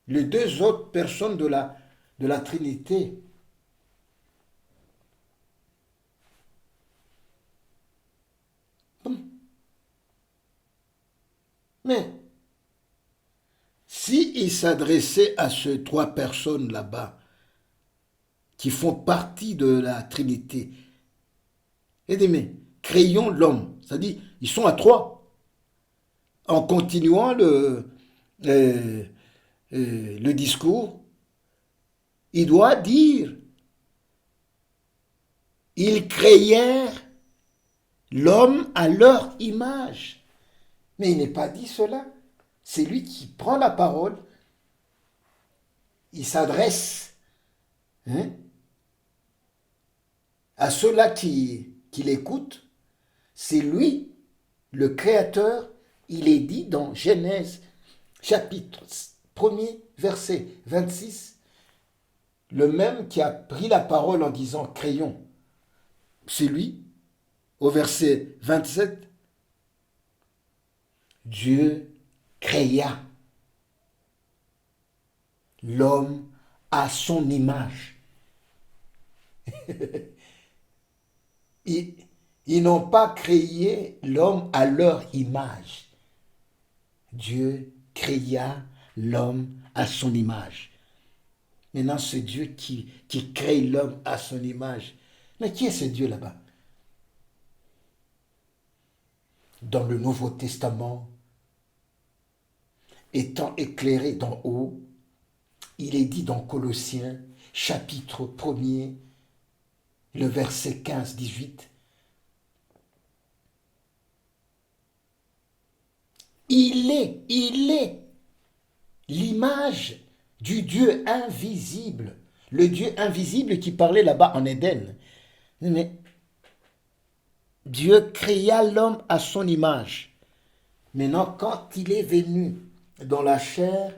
les deux autres personnes de la Trinité. Mais s'ils s'adressaient à ces trois personnes là-bas, qui font partie de la Trinité, et disent, mais créons l'homme, c'est-à-dire, ils sont à trois, en continuant le discours, il doit dire, ils créèrent l'homme à leur image. Mais il n'est pas dit cela. C'est lui qui prend la parole, il s'adresse à ceux-là qui l'écoutent. C'est lui, le Créateur. Il est dit dans Genèse, chapitre 1er, verset 26, le même qui a pris la parole en disant « créons », c'est lui. Au verset 27, Dieu créa l'homme à son image. Ils n'ont pas créé l'homme à leur image. Dieu créa l'homme à son image. Maintenant, c'est Dieu qui crée l'homme à son image. Mais qui est ce Dieu là-bas? Dans le Nouveau Testament, étant éclairé d'en haut, il est dit dans Colossiens, chapitre 1er, le verset 15-18, il est l'image du Dieu invisible, le Dieu invisible qui parlait là-bas en Éden. Mais Dieu créa l'homme à son image. Maintenant, quand il est venu dans la chair,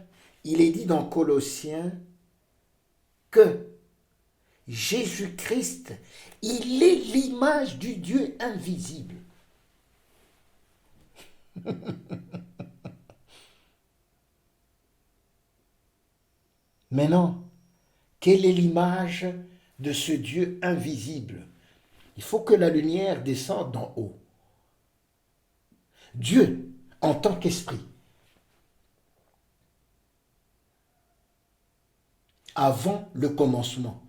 il est dit dans Colossiens que Jésus-Christ, il est l'image du Dieu invisible. Maintenant, quelle est l'image de ce Dieu invisible? Il faut que la lumière descende d'en haut. Dieu, en tant qu'esprit, avant le commencement,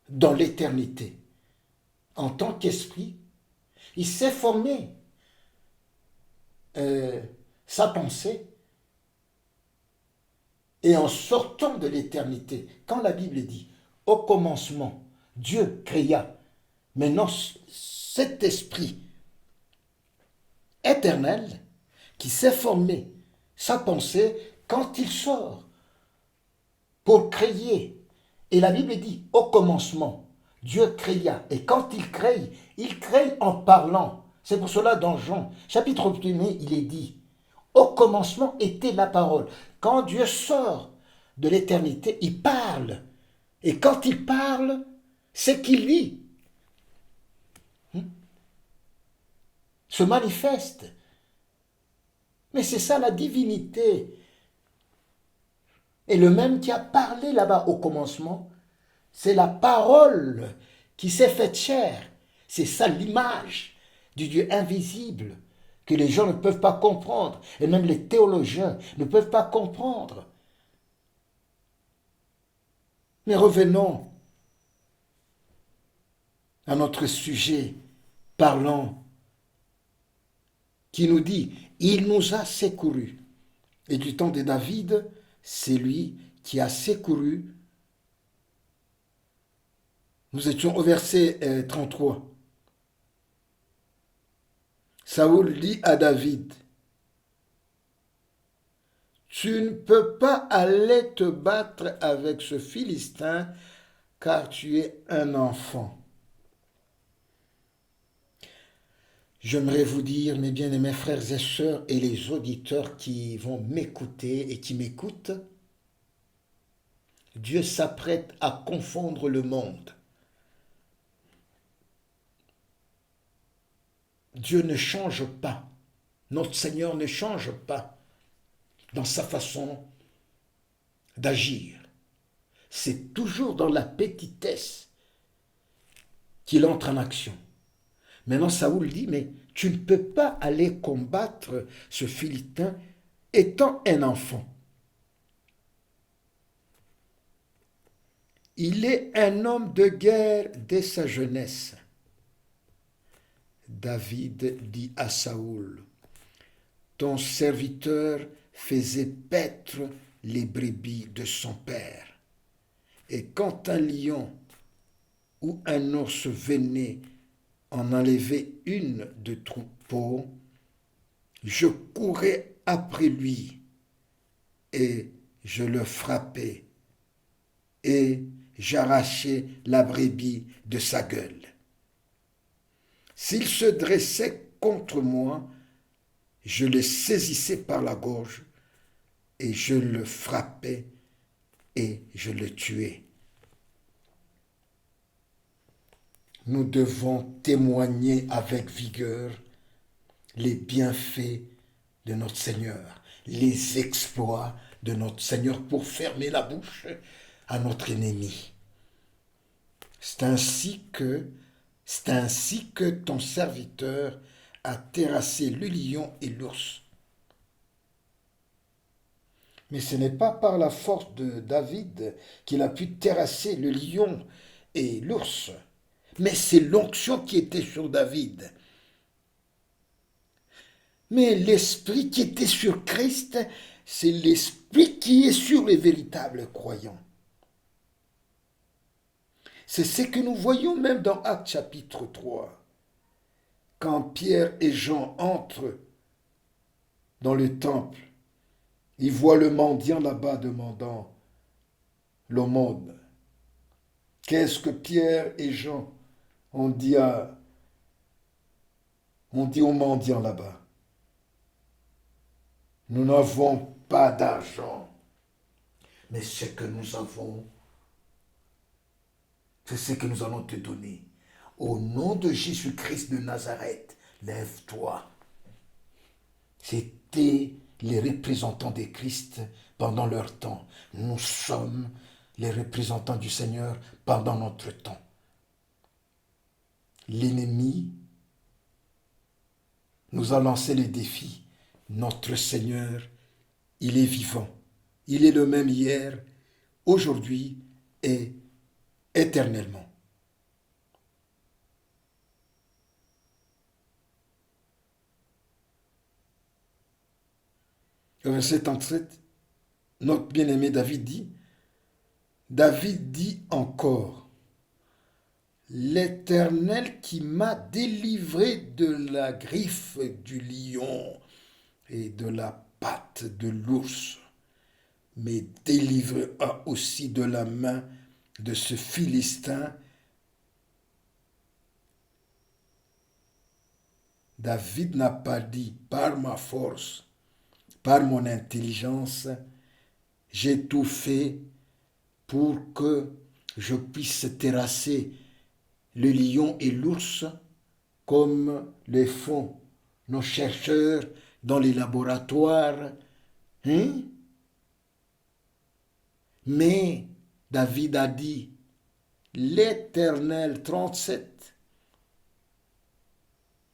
dans l'éternité, en tant qu'esprit, il s'est formé sa pensée. Et en sortant de l'éternité, quand la Bible dit, au commencement, Dieu créa, maintenant cet esprit éternel qui s'est formé sa pensée quand il sort pour créer. Et la Bible dit, au commencement, Dieu créa. Et quand il crée en parlant. C'est pour cela dans Jean, chapitre 1, il est dit, au commencement était la parole. Quand Dieu sort de l'éternité, il parle. Et quand il parle, c'est qu'il lit. Se manifeste. Mais c'est ça la divinité. Et le même qui a parlé là-bas au commencement, C'est la parole qui s'est faite chair. C'est ça l'image du Dieu invisible que les gens ne peuvent pas comprendre. Et même les théologiens ne peuvent pas comprendre. Mais revenons à notre sujet parlant qui nous dit, il nous a secourus. Et du temps de David, c'est lui qui a secouru. Nous étions au verset 33. Saoul dit à David, tu ne peux pas aller te battre avec ce Philistin car tu es un enfant. J'aimerais vous dire, mes bien-aimés frères et sœurs et les auditeurs qui vont m'écouter et qui m'écoutent, Dieu s'apprête à confondre le monde. Dieu ne change pas. Notre Seigneur ne change pas dans sa façon d'agir. C'est toujours dans la petitesse qu'il entre en action. Maintenant, Saoul dit, mais tu ne peux pas aller combattre ce Philistin étant un enfant. Il est un homme de guerre dès sa jeunesse. David dit à Saoul, ton serviteur faisait paître les brebis de son père. Et quand un lion ou un ours venait en enlever une de troupeau, je courais après lui et je le frappais et j'arrachais la brebis de sa gueule. S'il se dressait contre moi, je le saisissais par la gorge et je le frappais et je le tuais. Nous devons témoigner avec vigueur les bienfaits de notre Seigneur, les exploits de notre Seigneur pour fermer la bouche à notre ennemi. C'est ainsi que ton serviteur a terrassé le lion et l'ours. Mais ce n'est pas par la force de David qu'il a pu terrasser le lion et l'ours, mais c'est l'onction qui était sur David. Mais l'esprit qui était sur Christ, c'est l'esprit qui est sur les véritables croyants. C'est ce que nous voyons même dans Actes chapitre 3. Quand Pierre et Jean entrent dans le temple, ils voient le mendiant là-bas demandant l'aumône. Qu'est-ce que Pierre et Jean ont dit au mendiant là-bas? Nous n'avons pas d'argent, mais ce que nous avons, c'est ce que nous allons te donner. Au nom de Jésus-Christ de Nazareth, lève-toi. C'était les représentants de Christ pendant leur temps. Nous sommes les représentants du Seigneur pendant notre temps. L'ennemi nous a lancé le défi. Notre Seigneur, il est vivant. Il est le même hier, aujourd'hui et éternellement. Au verset 37, notre bien-aimé David dit encore, l'Éternel qui m'a délivré de la griffe du lion et de la patte de l'ours, me délivrera aussi de la main de ce Philistin. David n'a pas dit par ma force, par mon intelligence, j'ai tout fait pour que je puisse terrasser le lion et l'ours comme le font nos chercheurs dans les laboratoires. Mais David a dit, l'Éternel, 37,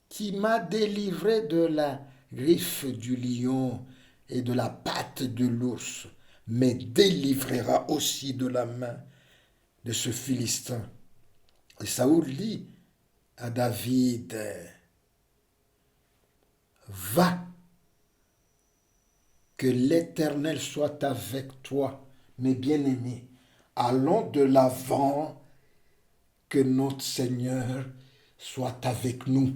qui m'a délivré de la griffe du lion et de la patte de l'ours, me délivrera aussi de la main de ce Philistin. Et Saoul dit à David, va, que l'Éternel soit avec toi, mes bien-aimés. Allons de l'avant, que notre Seigneur soit avec nous.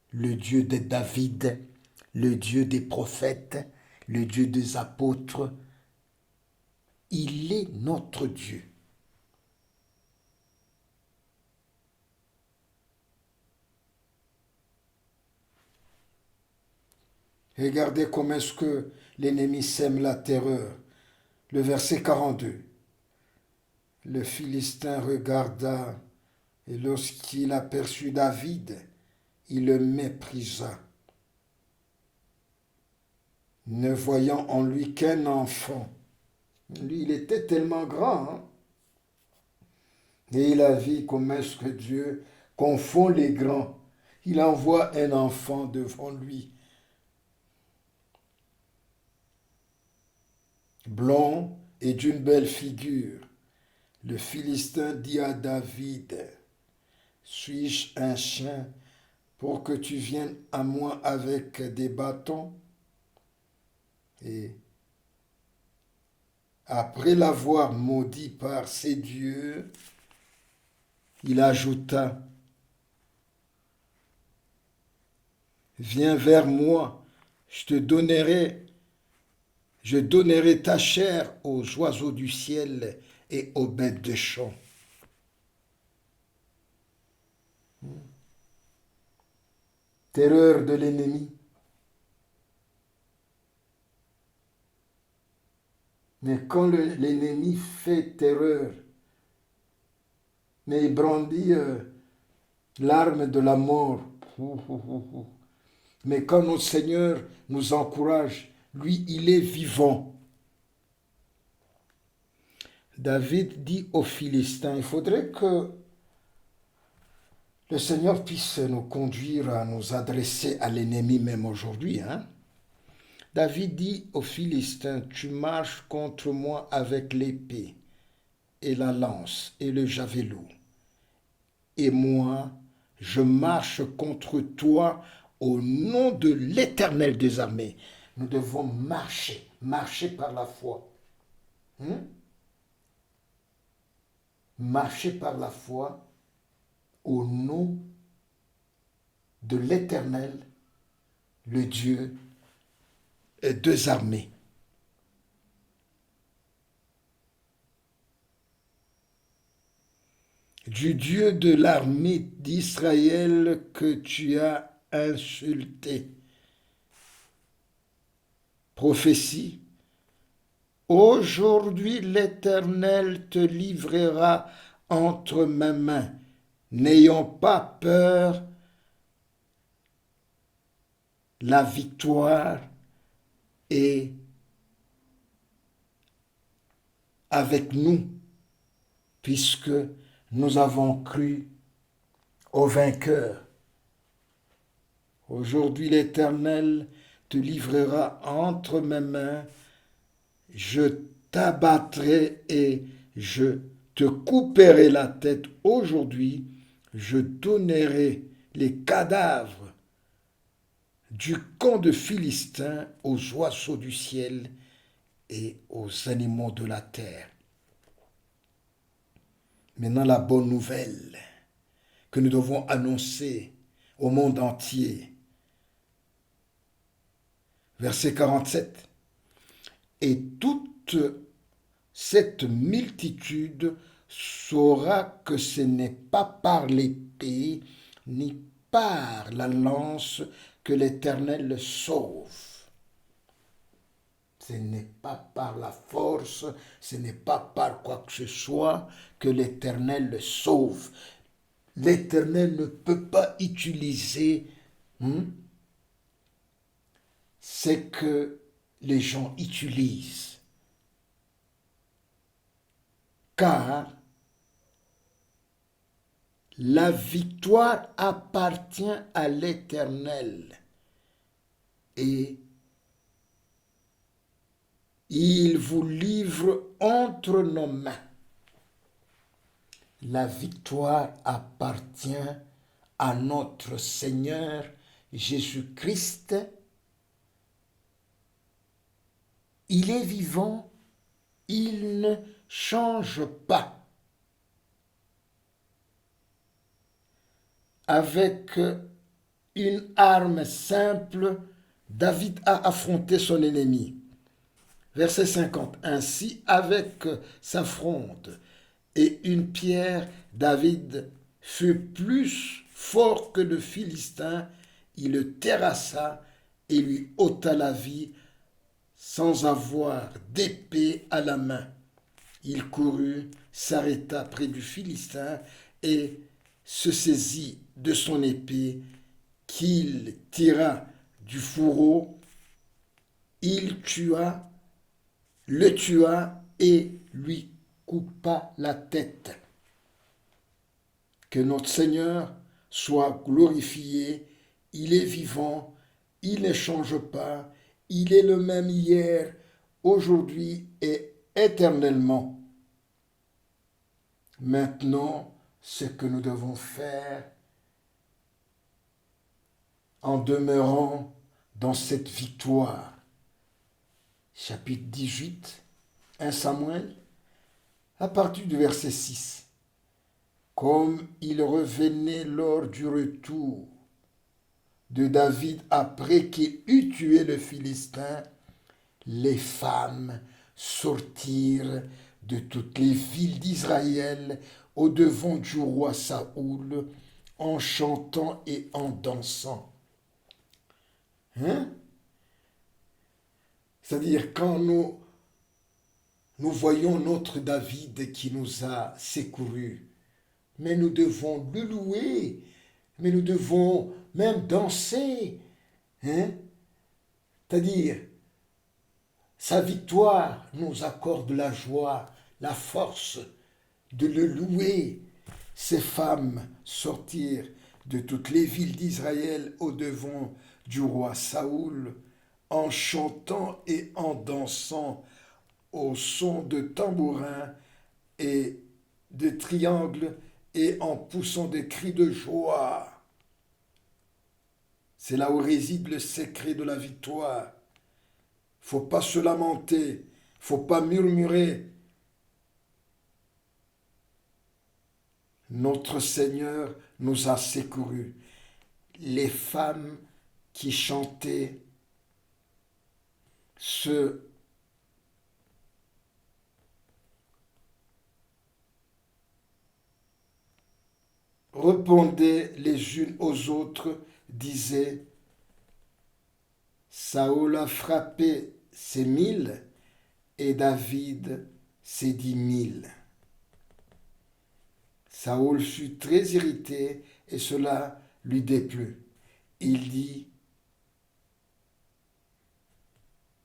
Le Dieu de David, le Dieu des prophètes, le Dieu des apôtres, il est notre Dieu. Regardez comment est-ce que l'ennemi sème la terreur. Le verset 42. Le Philistin regarda, et lorsqu'il aperçut David, il le méprisa, ne voyant en lui qu'un enfant. Lui, il était tellement grand, hein? Et il a vu comment est-ce que Dieu confond les grands. Il envoie un enfant devant lui, blond et d'une belle figure. Le Philistin dit à David, suis-je un chien pour que tu viennes à moi avec des bâtons? Et après l'avoir maudit par ses dieux, il ajouta, viens vers moi, je donnerai ta chair aux oiseaux du ciel et aux bêtes de champ. Terreur de l'ennemi. Mais quand l'ennemi fait terreur, mais il brandit l'arme de la mort. Mais quand notre Seigneur nous encourage, lui, il est vivant. David dit aux Philistins, il faudrait que le Seigneur puisse nous conduire à nous adresser à l'ennemi même aujourd'hui. Hein? David dit aux Philistins, tu marches contre moi avec l'épée et la lance et le javelot. Et moi, je marche contre toi au nom de l'Éternel des armées. Nous devons marcher par la foi. Marcher par la foi au nom de l'Éternel, le Dieu des armées. Du Dieu de l'armée d'Israël que tu as insulté. Prophétie. Aujourd'hui l'Éternel te livrera entre mes mains. N'ayons pas peur, la victoire est avec nous, puisque nous avons cru au vainqueur. Aujourd'hui l'Éternel te livrera entre mes mains, je t'abattrai et je te couperai la tête. Aujourd'hui, je donnerai les cadavres du camp de Philistins aux oiseaux du ciel et aux animaux de la terre. Maintenant, la bonne nouvelle que nous devons annoncer au monde entier. Verset 47. Et toute cette multitude saura que ce n'est pas par l'épée ni par la lance que l'Éternel le sauve. Ce n'est pas par la force, ce n'est pas par quoi que ce soit que l'Éternel le sauve. L'Éternel ne peut pas utiliser ce que les gens utilisent. Car La victoire appartient à l'Éternel et il vous livre entre nos mains. La victoire appartient à notre Seigneur Jésus-Christ. Il est vivant, il ne change pas. Avec une arme simple, David a affronté son ennemi. Verset 50. Ainsi, avec sa fronde et une pierre, David fut plus fort que le Philistin. Il le terrassa et lui ôta la vie sans avoir d'épée à la main. Il courut, s'arrêta près du Philistin et se saisit de son épée qu'il tira du fourreau. Il le tua et lui coupa la tête. Que notre Seigneur soit glorifié. Il est vivant, il ne change pas, il est le même hier, aujourd'hui et éternellement. Maintenant, ce que nous devons faire en demeurant dans cette victoire. Chapitre 18, 1 Samuel, à partir du verset 6. Comme il revenait lors du retour de David après qu'il eut tué le Philistin, les femmes sortirent de toutes les villes d'Israël au-devant du roi Saoul en chantant et en dansant. C'est-à-dire quand nous voyons notre David qui nous a secourus, mais nous devons le louer, mais nous devons même danser. C'est-à-dire, sa victoire nous accorde la joie, la force de le louer. Ces femmes sortirent de toutes les villes d'Israël au-devant du roi Saoul en chantant et en dansant au son de tambourins et de triangles et en poussant des cris de joie. C'est là où réside le secret de la victoire. Faut pas se lamenter, faut pas murmurer. Notre Seigneur nous a secourus. Les femmes qui chantaient se répondaient les unes aux autres, disaient: Saül a frappé ses 1000 et David ses 10 000. Saül fut très irrité et cela lui déplut. Il dit: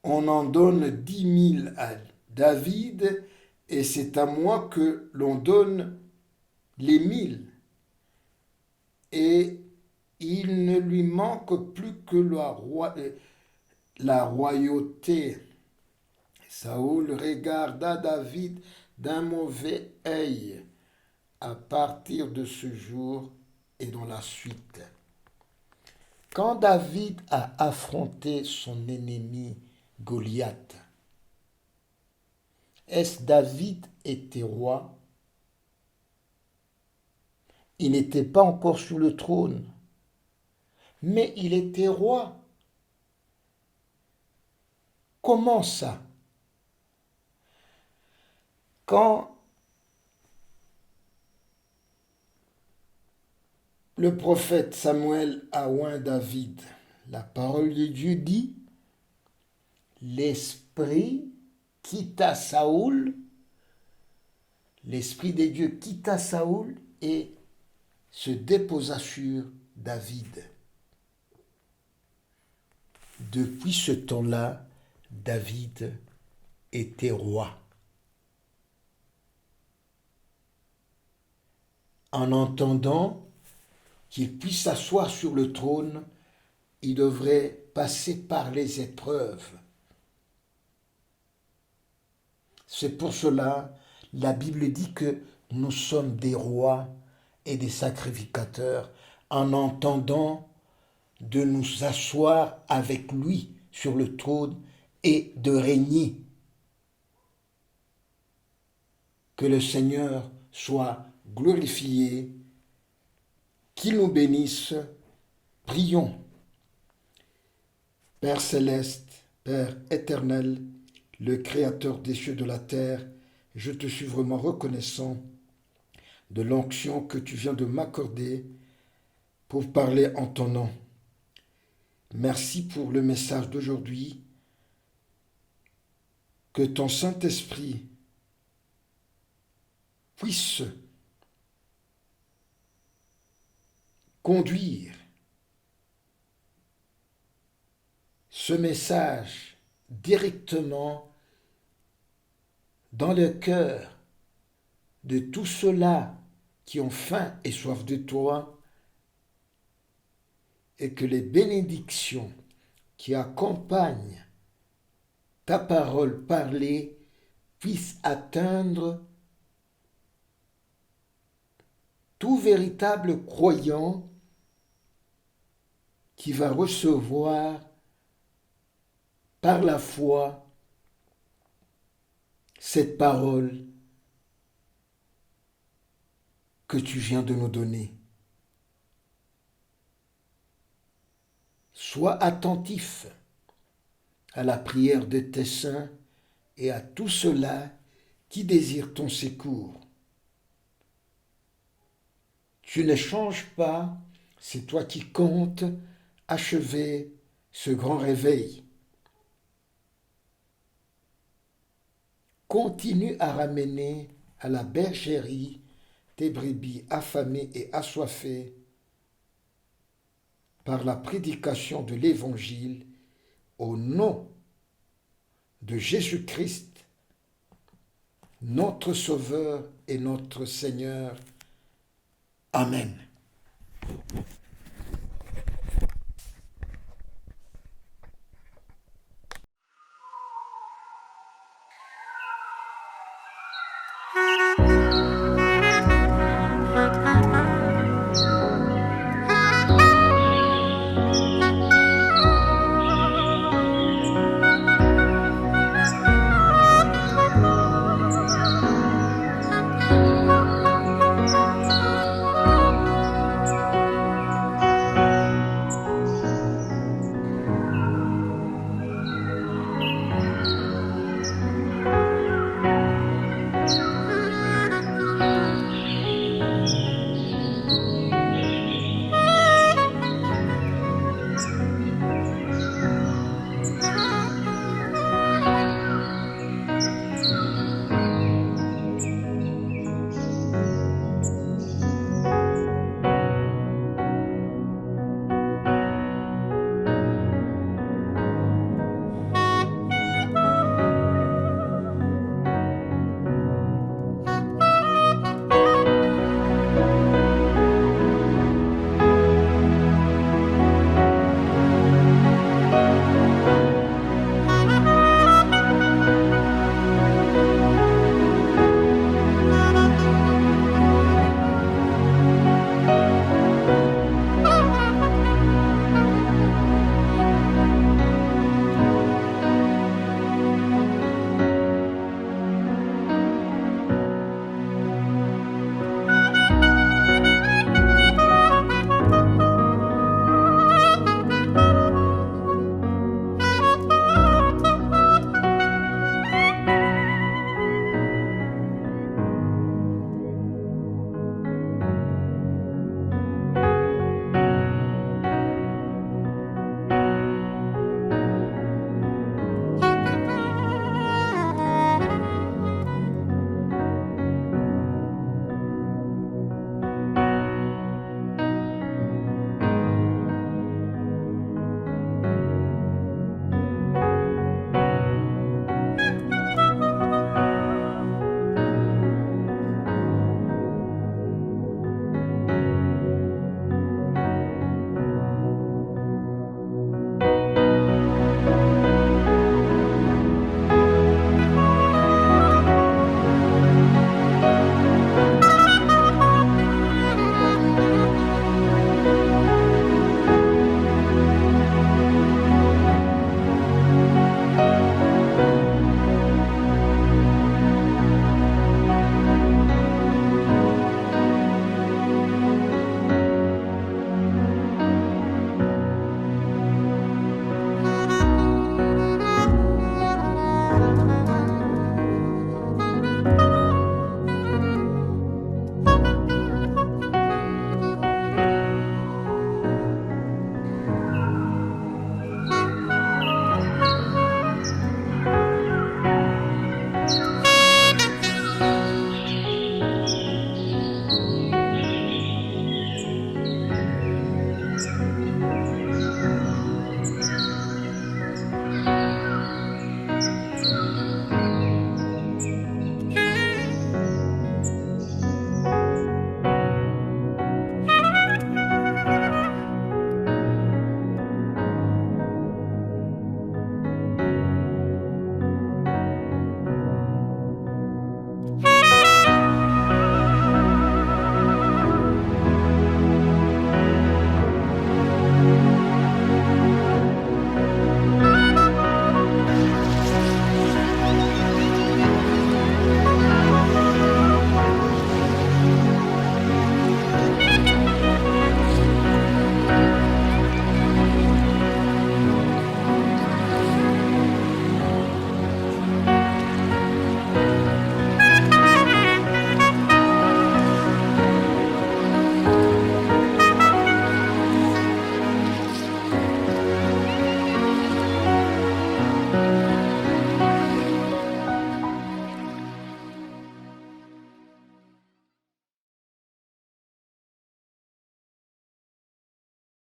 On en donne 10 000 à David et c'est à moi que l'on donne les 1000. Et il ne lui manque plus que la royauté. Saül regarda David d'un mauvais œil à partir de ce jour et dans la suite. Quand David a affronté son ennemi Goliath, est-ce David était roi? Il n'était pas encore sur le trône, mais il était roi. Comment ça? Quand le prophète Samuel a oint David, la parole de Dieu dit: l'esprit quitta Saoul, l'esprit de Dieu quitta Saoul et se déposa sur David. Depuis ce temps-là, David était roi. En entendant qu'il puisse s'asseoir sur le trône, il devrait passer par les épreuves. C'est pour cela, la Bible dit que nous sommes des rois et des sacrificateurs en entendant de nous asseoir avec lui sur le trône et de régner. Que le Seigneur soit glorifié, qu'il nous bénisse. Prions. Père céleste, Père éternel, le Créateur des cieux et de la terre, je te suis vraiment reconnaissant de l'onction que tu viens de m'accorder pour parler en ton nom. Merci pour le message d'aujourd'hui. Que ton Saint-Esprit puisse conduire ce message directement dans le cœur de tous ceux-là qui ont faim et soif de toi, et que les bénédictions qui accompagnent ta parole parlée puissent atteindre tout véritable croyant qui va recevoir par la foi cette parole que tu viens de nous donner. Sois attentif à la prière de tes saints et à tous ceux-là qui désirent ton secours. Tu ne changes pas, c'est toi qui comptes achever ce grand réveil. Continue à ramener à la bergerie tes brebis affamées et assoiffées par la prédication de l'Évangile au nom de Jésus-Christ, notre Sauveur et notre Seigneur. Amen.